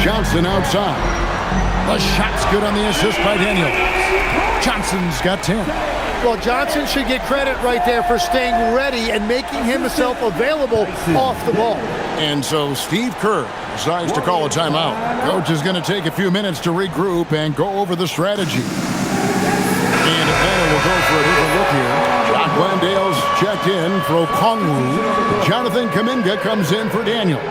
S3: Johnson outside. The shot's good on the assist by Daniels. Johnson's got 10.
S2: Well, Johnson should get credit right there for staying ready and making himself available off the ball.
S3: And so Steve Kerr decides to call a timeout. Coach is going to take a few minutes to regroup and go over the strategy. And Atlanta will go for a different look here. John Blandale's checked in for Okongwu. Jonathan Kuminga comes in for Daniel.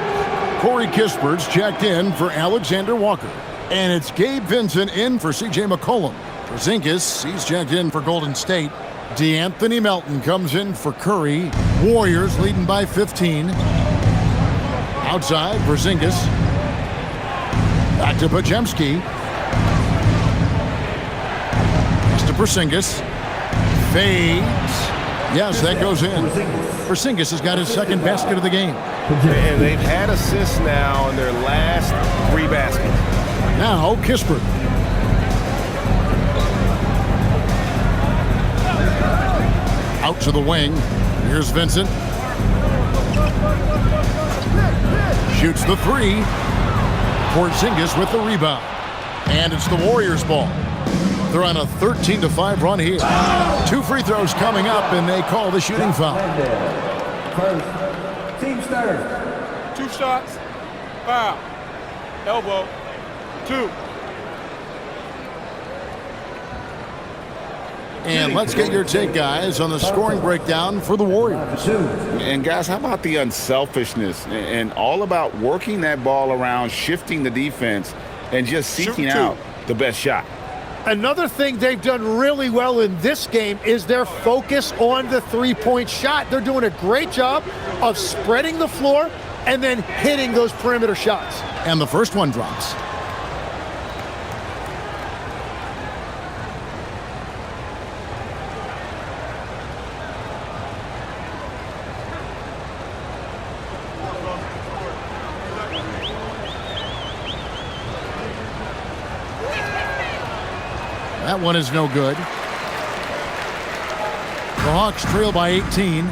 S3: Corey Kispert's checked in for Alexander Walker. And it's Gabe Vincent in for C.J. McCollum. Porzingis, he's checked in for Golden State. DeAnthony Melton comes in for Curry. Warriors leading by 15. Outside, Porzingis. Back to Podziemski. Pass to Porzingis. Fades. Yes, that goes in. Porzingis has got his second basket of the game.
S1: And they've had assists now in their last 3 baskets.
S3: Now, Kispert. Out to the wing. Here's Vincent. Shoots the 3. Porzingis with the rebound. And it's the Warriors' ball. They're on a 13-5 run here. 2 free throws coming up, and they call the shooting foul.
S6: First, team starter.
S5: 2 shots. Foul. Elbow. 2.
S3: And let's get your take, guys, on the scoring breakdown for the Warriors.
S1: And, guys, how about the unselfishness and all about working that ball around, shifting the defense, and just seeking out the best shot?
S2: Another thing they've done really well in this game is their focus on the three-point shot. They're doing a great job of spreading the floor and then hitting those perimeter shots.
S3: And the first one drops. That one is no good. The Hawks trail by 18.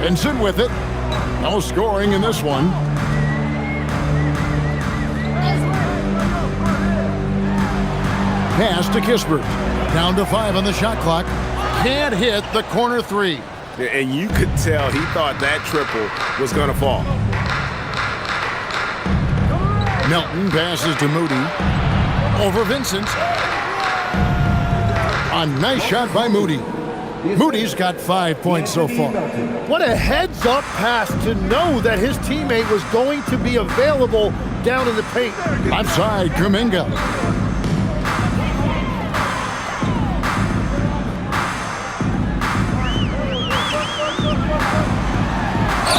S3: Vincent with it. No scoring in this one. Pass to Kispert. Down to 5 on the shot clock. Can't hit the corner 3.
S1: And you could tell he thought that triple was going to fall.
S3: Melton passes to Moody. Over Vincent. A nice shot by Moody. Moody's got 5 points so far.
S2: What a heads-up pass to know that his teammate was going to be available down in the paint.
S3: Left side, Kuminga.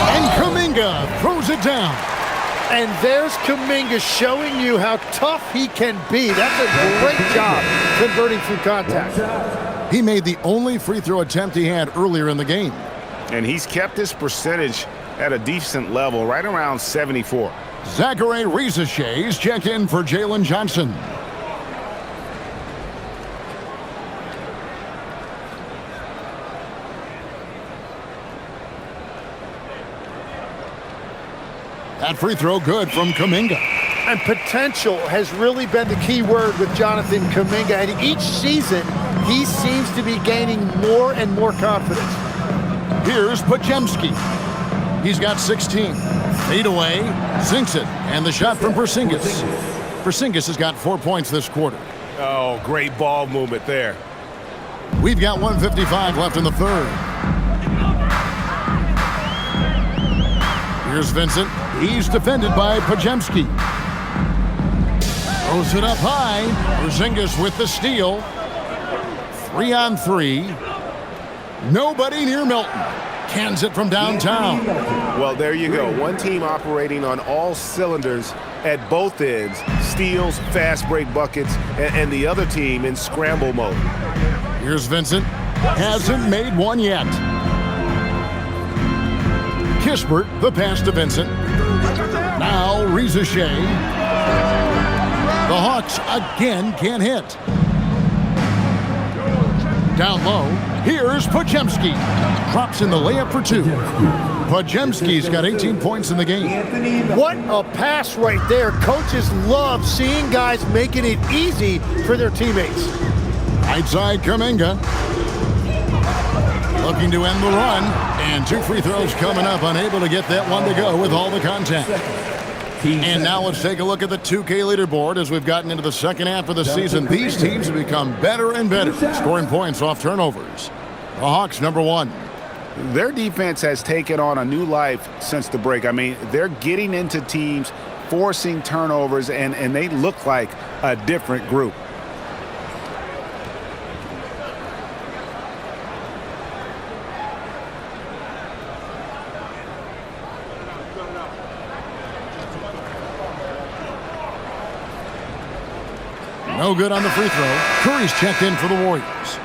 S3: And Kuminga throws it down.
S2: And there's Kuminga showing you how tough he can be. That's a great job converting through contact.
S3: He made the only free throw attempt he had earlier in the game.
S1: And he's kept his percentage at a decent level, right around 74.
S3: Zachary Risache's check in for Jalen Johnson. That free throw good from Kuminga.
S2: And potential has really been the key word with Jonathan Kuminga. And each season, he seems to be gaining more and more confidence.
S3: Here's Podziemski. He's got 16. Fade away, sinks it, and the shot from Porzingis. Porzingis has got 4 points this quarter.
S1: Oh, great ball movement there.
S3: We've got 1:55 left in the third. Here's Vincent. He's defended by Podziemski. Throws it up high. Porzingis with the steal. 3-on-3. Nobody near Milton. Cans it from downtown.
S1: Well, there you go. One team operating on all cylinders at both ends. Steals, fast break buckets, and the other team in scramble mode.
S3: Here's Vincent. Hasn't made one yet. Kispert, the pass to Vincent. Now Risache. The Hawks again can't hit. Down low, here's Podziemski. Drops in the layup for two. Podziemski's got 18 points in the game.
S2: What a pass right there. Coaches love seeing guys making it easy for their teammates.
S3: Right side, Kuminga. Looking to end the run. And 2 free throws coming up. Unable to get that one to go with all the contact. And now let's take a look at the 2K leaderboard as we've gotten into the second half of the season. These teams have become better and better, scoring points off turnovers. The Hawks, number 1.
S1: Their defense has taken on a new life since the break. I mean, they're getting into teams, forcing turnovers, and they look like a different group.
S3: No good on the free throw. Curry's checked in for the Warriors.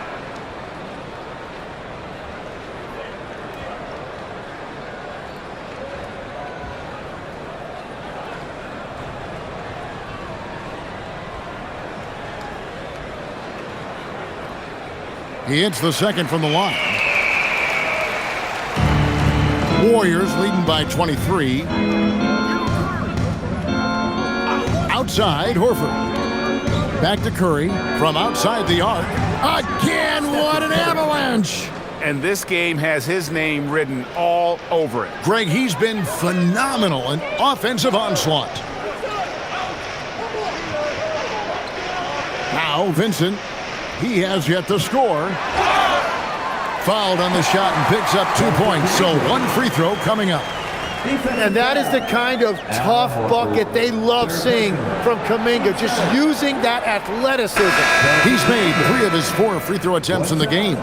S3: He hits the second from the line. Warriors leading by 23. Outside, Horford. Back to Curry from outside the arc. Again, what an avalanche!
S1: And this game has his name written all over it.
S3: Greg, he's been phenomenal in offensive onslaught. Now, Vincent, he has yet to score. Fouled on the shot and picks up 2 points, so 1 free throw coming up.
S2: And that is the kind of tough bucket they love seeing from Kuminga, just using that athleticism.
S3: He's made 3 of his 4 free throw attempts in the game.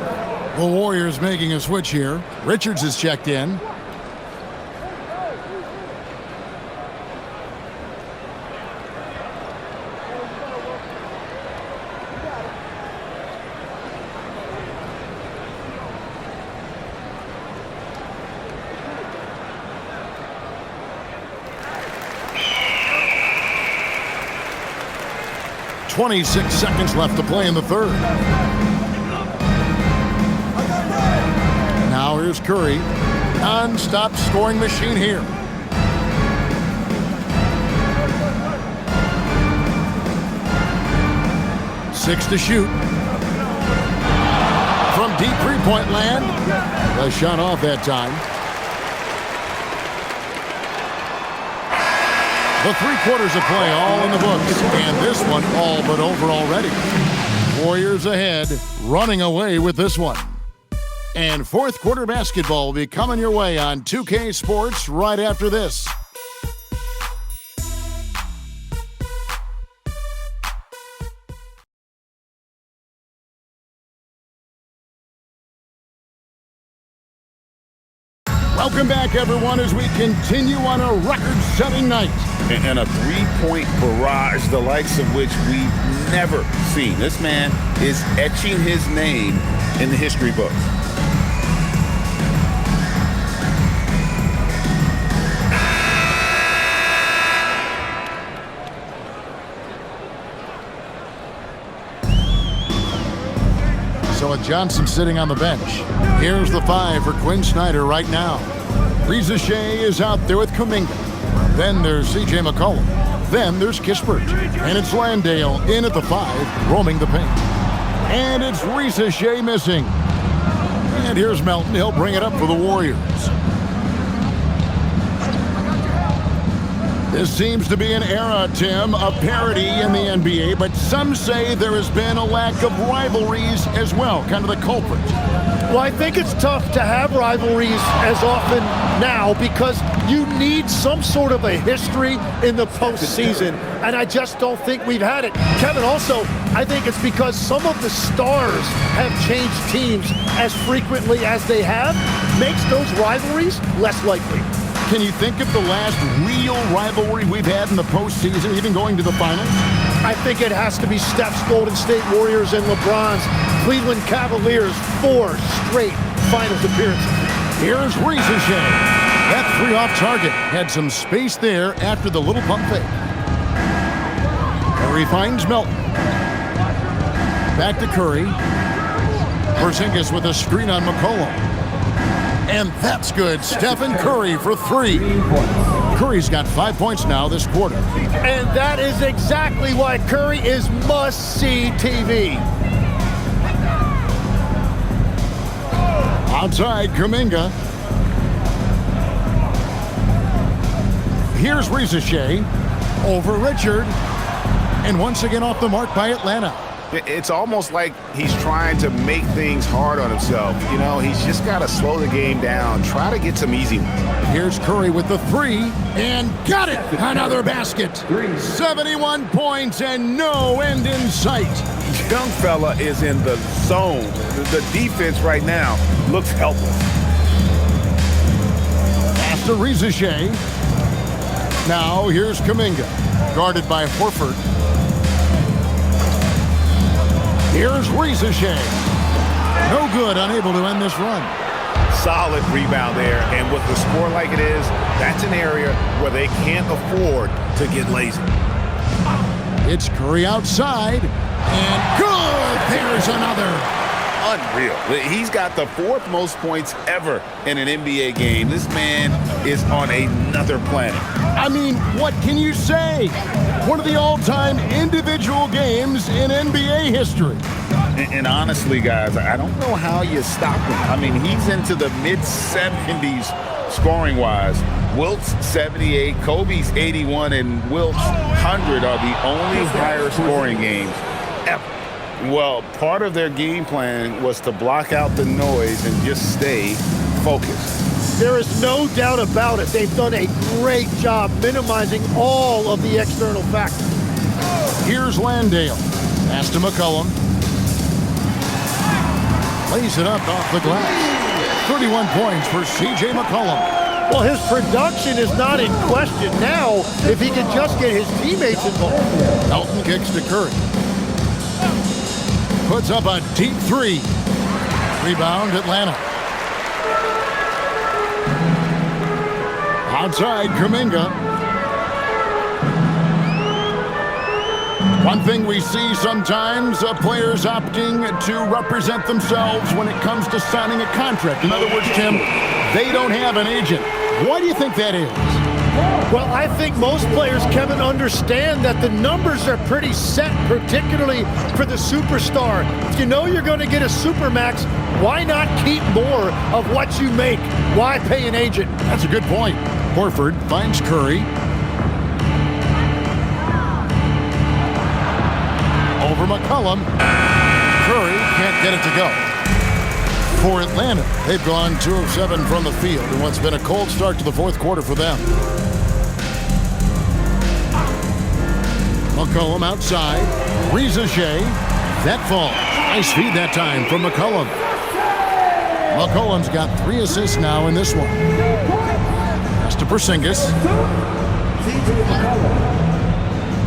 S3: The Warriors making a switch here. Richards is checked in. .26 seconds left to play in the third. Now here's Curry. Non-stop scoring machine here. Six to shoot. From deep three-point land. The shot off that time. The 3 quarters of play all in the books, and this one all but over already. Warriors ahead, running away with this one. And 4th quarter basketball will be coming your way on 2K Sports right after this. Welcome back, everyone, as we continue on a record-setting night.
S1: And a three-point barrage, the likes of which we've never seen. This man is etching his name in the history books.
S3: So with Johnson sitting on the bench, here's the 5 for Quinn Snyder right now. Reza Shea is out there with Kuminga. Then there's C.J. McCollum. Then there's Kispert. And it's Landale in at the 5, roaming the paint. And it's Reza Shea missing. And here's Melton. He'll bring it up for the Warriors. This seems to be an era, Tim, of parity in the NBA, but some say there has been a lack of rivalries as well, kind of the culprit.
S2: Well, I think it's tough to have rivalries as often now because you need some sort of a history in the postseason, and I just don't think we've had it. Kevin, also, I think it's because some of the stars have changed teams as frequently as they have, makes those rivalries less likely.
S3: Can you think of the last real rivalry we've had in the postseason, even going to the finals?
S2: I think it has to be Steph's Golden State Warriors and LeBron's Cleveland Cavaliers, 4 straight finals appearances.
S3: Here's Reza Shea. That 3 off target had some space there after the little pump fake. Curry finds Melton. Back to Curry. Porzingis with a screen on McCollum. And that's good. Stephen Curry for 3. Curry's got 5 points now this quarter.
S2: And that is exactly why Curry is must-see TV.
S3: Outside, Kuminga. Here's Reza Shea over Richard. And once again off the mark by Atlanta.
S1: It's almost like he's trying to make things hard on himself. You know, he's just got to slow the game down, try to get some easy ones.
S3: Here's Curry with the 3, and got it! Another basket. 71 points and no end in sight.
S1: Young fella is in the zone. The defense right now looks helpless.
S3: After Reza Shea. Now here's Kuminga, guarded by Horford. Here's Reza Shea. No good, unable to end this run.
S1: Solid rebound there, and with the score like it is, that's an area where they can't afford to get lazy.
S3: It's Curry outside, and good! There's another.
S1: Unreal. He's got the 4th most points ever in an NBA game. This man is on another planet.
S3: I mean, what can you say? One of the all-time individual games in NBA history.
S1: And honestly, guys, I don't know how you stop him. I mean, he's into the mid-70s scoring-wise. Wilt's 78, Kobe's 81, and Wilt's 100 are the only higher scoring games ever. Well, part of their game plan was to block out the noise and just stay focused.
S2: There is no doubt about it. They've done a great job minimizing all of the external factors.
S3: Here's Landale. Pass to McCollum. Lays it up off the glass. 31 points for C.J. McCollum.
S2: Well, his production is not in question now if he can just get his teammates involved.
S3: Elton kicks to Curry. Puts up a deep 3. Rebound, Atlanta. Outside, Kuminga. One thing we see sometimes, players opting to represent themselves when it comes to signing a contract. In other words, Tim, they don't have an agent. Why do you think that is?
S2: Well, I think most players, Kevin, understand that the numbers are pretty set, particularly for the superstar. If you know you're going to get a supermax, why not keep more of what you make? Why pay an agent?
S3: That's a good point. Horford finds Curry. Over McCollum. Curry can't get it to go. For Atlanta, they've gone 2 of 7 from the field in what's been a cold start to the 4th quarter for them. McCollum outside. Reza Shea. That falls. Nice feed that time from McCollum. McCollum's got 3 assists now in this one. Pass to Porzingis.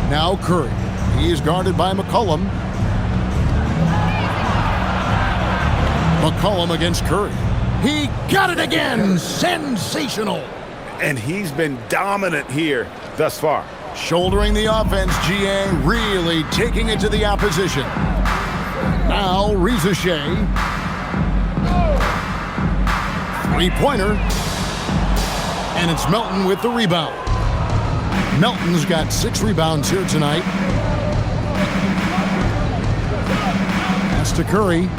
S3: Now Curry. He's guarded by McCollum. McCollum against Curry. He got it again! Sensational!
S1: And he's been dominant here thus far.
S3: Shouldering the offense, GA really taking it to the opposition. Now Reza Shea. 3-pointer. And it's Melton with the rebound. Melton's got 6 rebounds here tonight. Pass to Curry.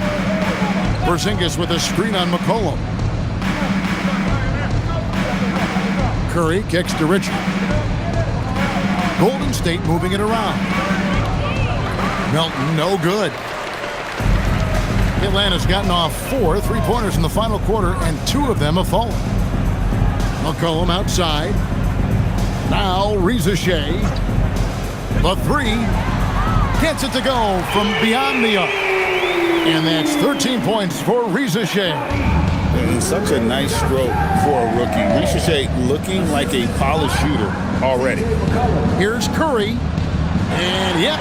S3: Porzingis with a screen on McCollum. Curry kicks to Richard. Golden State moving it around. Melton, no good. Atlanta's gotten off 4 3-pointers in the final quarter, and 2 of them have fallen. McCollum outside. Now Reza Shea. The 3. Gets it to go from beyond the arc. And that's 13 points for Reza Shea.
S1: And such a nice stroke for a rookie. Reza Shea looking like a polished shooter already.
S3: Here's Curry. And yep,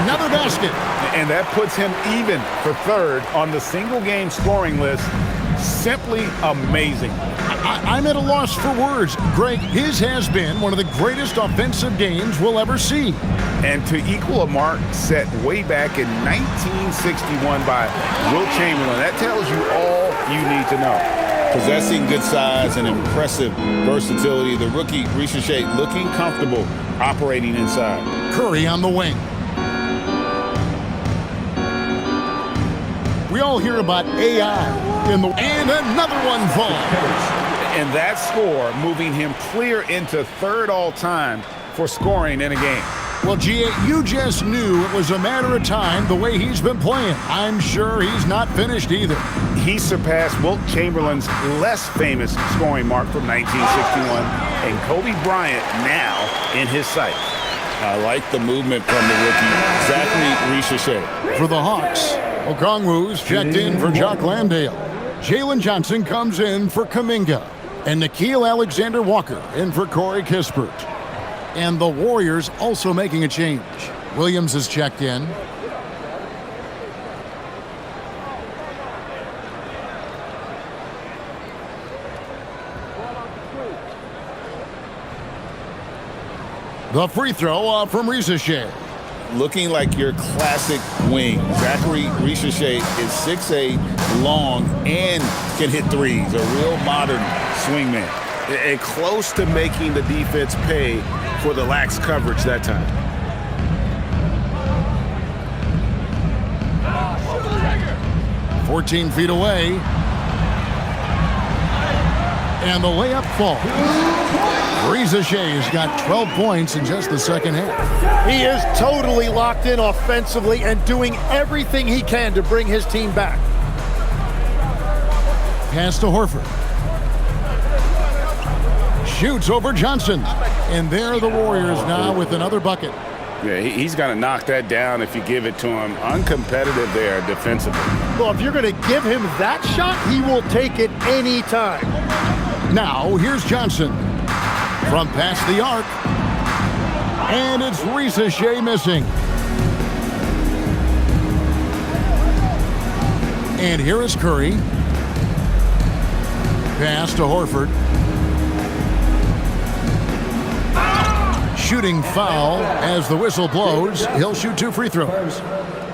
S3: another basket.
S1: And that puts him even for 3rd on the single-game scoring list. Simply amazing.
S3: I'm at a loss for words. Greg, his has been one of the greatest offensive games we'll ever see.
S1: And to equal a mark set way back in 1961 by Wilt Chamberlain, that tells you all you need to know. Possessing good size and impressive versatility, the rookie Reza Shea looking comfortable operating inside.
S3: Curry on the wing. We all hear about AI and another one falls.
S1: And that score moving him clear into 3rd all-time for scoring in a game.
S3: Well, G.A., you just knew it was a matter of time the way he's been playing. I'm sure he's not finished either.
S1: He surpassed Wilt Chamberlain's less famous scoring mark from 1961, and Kobe Bryant now in his sights. I like the movement from the rookie, Zachary Reza Shea.
S3: For the Hawks, Okongwu's checked in for Jock Landale. Jalen Johnson comes in for Kuminga. And Nickeil Alexander-Walker in for Corey Kispert. And the Warriors also making a change. Williams is checked in. The free throw from Reza Shea.
S1: Looking like your classic wing. Zachary Reza Shea is 6'8", long, and can hit threes. A real modern swingman. And close to making the defense pay for the lax coverage that time.
S3: – 14 feet away. And the layup falls. Reza Shea's got 12 points in just the second half.
S2: He is totally locked in offensively and doing everything he can to bring his team back.
S3: Pass to Horford. Shoots over Johnson. And there are the Warriors now with another bucket.
S1: Yeah, he's going to knock that down if you give it to him. Uncompetitive there defensively.
S2: Well, if you're going to give him that shot, he will take it any time.
S3: Now, here's Johnson. From past the arc. And it's Reza Shea missing. And here is Curry. Pass to Horford. Shooting foul as the whistle blows. He'll shoot 2 free throws.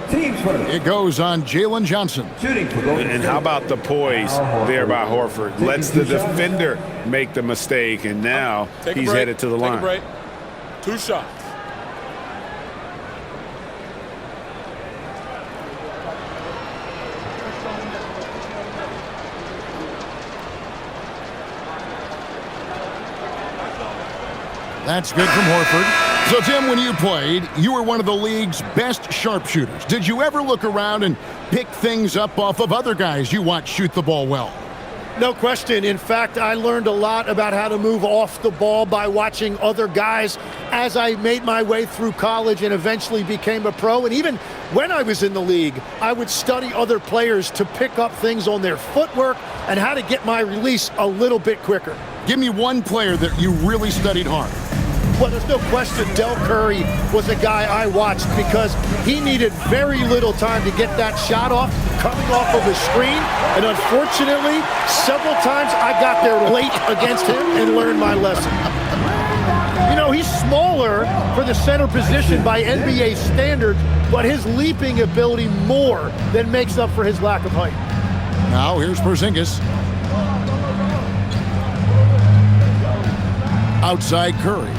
S3: It goes on Jalen Johnson.
S1: And how about the poise there by Horford? Lets the defender make the mistake, and now he's headed to the line.
S5: Take a break. 2 shots.
S3: That's good from Horford. So, Tim, when you played, you were one of the league's best sharpshooters. Did you ever look around and pick things up off of other guys you watch shoot the ball well?
S2: No question. In fact, I learned a lot about how to move off the ball by watching other guys as I made my way through college and eventually became a pro. And even when I was in the league, I would study other players to pick up things on their footwork and how to get my release a little bit quicker.
S3: Give me one player that you really studied hard.
S2: Well, there's no question Del Curry was a guy I watched because he needed very little time to get that shot off, coming off of a screen. And unfortunately, several times I got there late against him and learned my lesson. You know, he's smaller for the center position by NBA standards, but his leaping ability more than makes up for his lack of height.
S3: Now here's Porzingis. Outside Curry.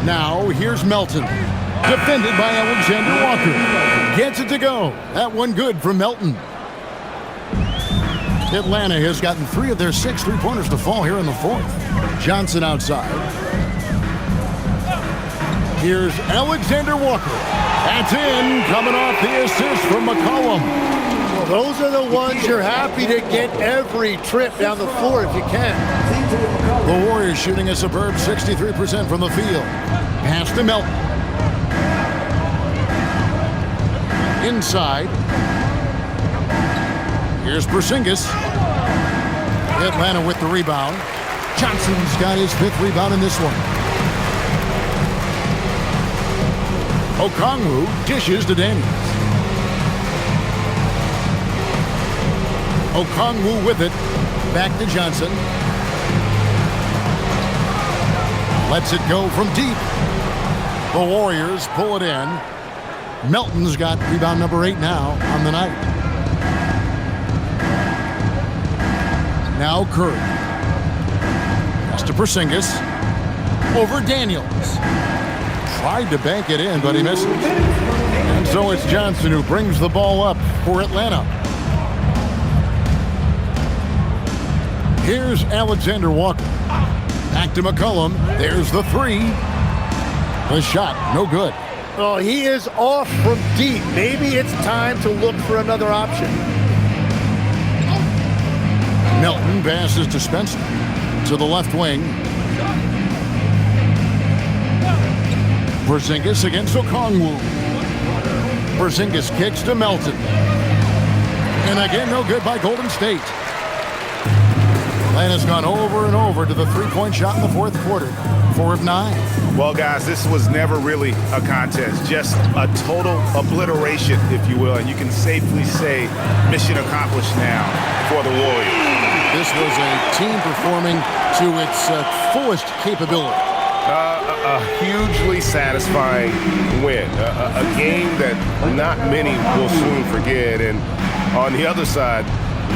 S3: Now here's Melton. Defended by Alexander Walker. Gets it to go. That one good from Melton. Atlanta has gotten 3 of their 6 3-pointers to fall here in the 4th. Johnson outside. Here's Alexander Walker. That's in, coming off the assist from McCollum.
S2: Well, those are the ones you're happy to get every trip down the floor if you can.
S3: The Warriors shooting a superb 63% from the field. Pass to Melton. Inside. Here's Porzingis. Atlanta with the rebound. Johnson's got his 5th rebound in this one. Okongwu dishes to Daniels. Okongwu with it. Back to Johnson. Lets it go from deep. The Warriors pull it in. Melton's got rebound number 8 now on the night. Now Curry. Pass to Porzingis. Over Daniels. Tried to bank it in, but he misses. And so it's Johnson who brings the ball up for Atlanta. Here's Alexander Walker. Back to McCollum. There's the 3. The shot, no good.
S2: Oh, he is off from deep. Maybe it's time to look for another option.
S3: Melton passes to Spencer. To the left wing. Porzingis against Okongwu. Porzingis kicks to Melton. And again, no good by Golden State. Atlanta's gone over and over to the 3-point shot in the 4th quarter. 4 of 9.
S1: Well, guys, this was never really a contest, just a total obliteration, if you will. And you can safely say mission accomplished now for the Warriors.
S3: This was a team performing to its fullest capability.
S1: A hugely satisfying win, a game that not many will soon forget, and on the other side,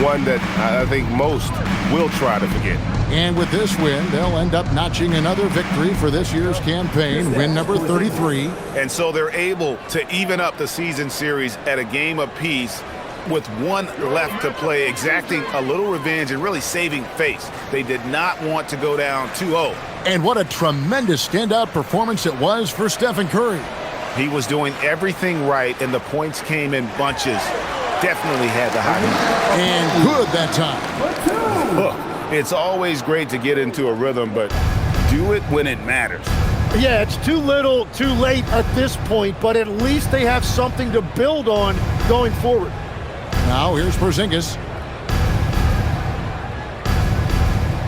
S1: one that I think most will try to forget.
S3: And with this win, they'll end up notching another victory for this year's campaign, win number 33.
S1: And so they're able to even up the season series at a game apiece with 1 left to play, exacting a little revenge and really saving face. They did not want to go down 2-0.
S3: And what a tremendous standout performance it was for Stephen Curry.
S1: He was doing everything right, and the points came in bunches. Definitely had the high.
S3: And good that time.
S1: Look, it's always great to get into a rhythm, but do it when it matters.
S2: Yeah, it's too little, too late at this point, but at least they have something to build on going forward.
S3: Now here's Porzingis.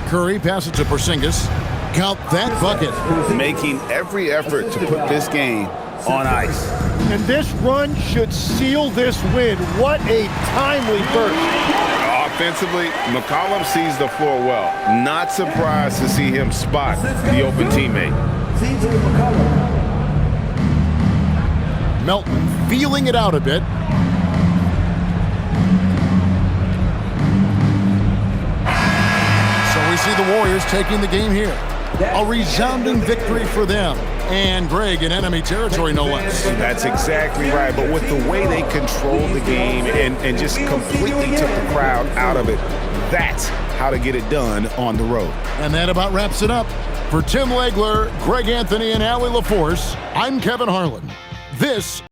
S3: Curry passes to Porzingis. Count that bucket.
S1: Making every effort to put this game on ice.
S2: And this run should seal this win. What a timely burst.
S1: Offensively, McCollum sees the floor well. Not surprised to see him spot the open teammate.
S3: Melton feeling it out a bit. So we see the Warriors taking the game here. A resounding victory for them. And Greg in enemy territory, no less.
S1: That's exactly right. But with the way they controlled the game and just completely took the crowd out of it, that's how to get it done on the road.
S3: And that about wraps it up. For Tim Legler, Greg Anthony, and Allie LaForce, I'm Kevin Harlan. This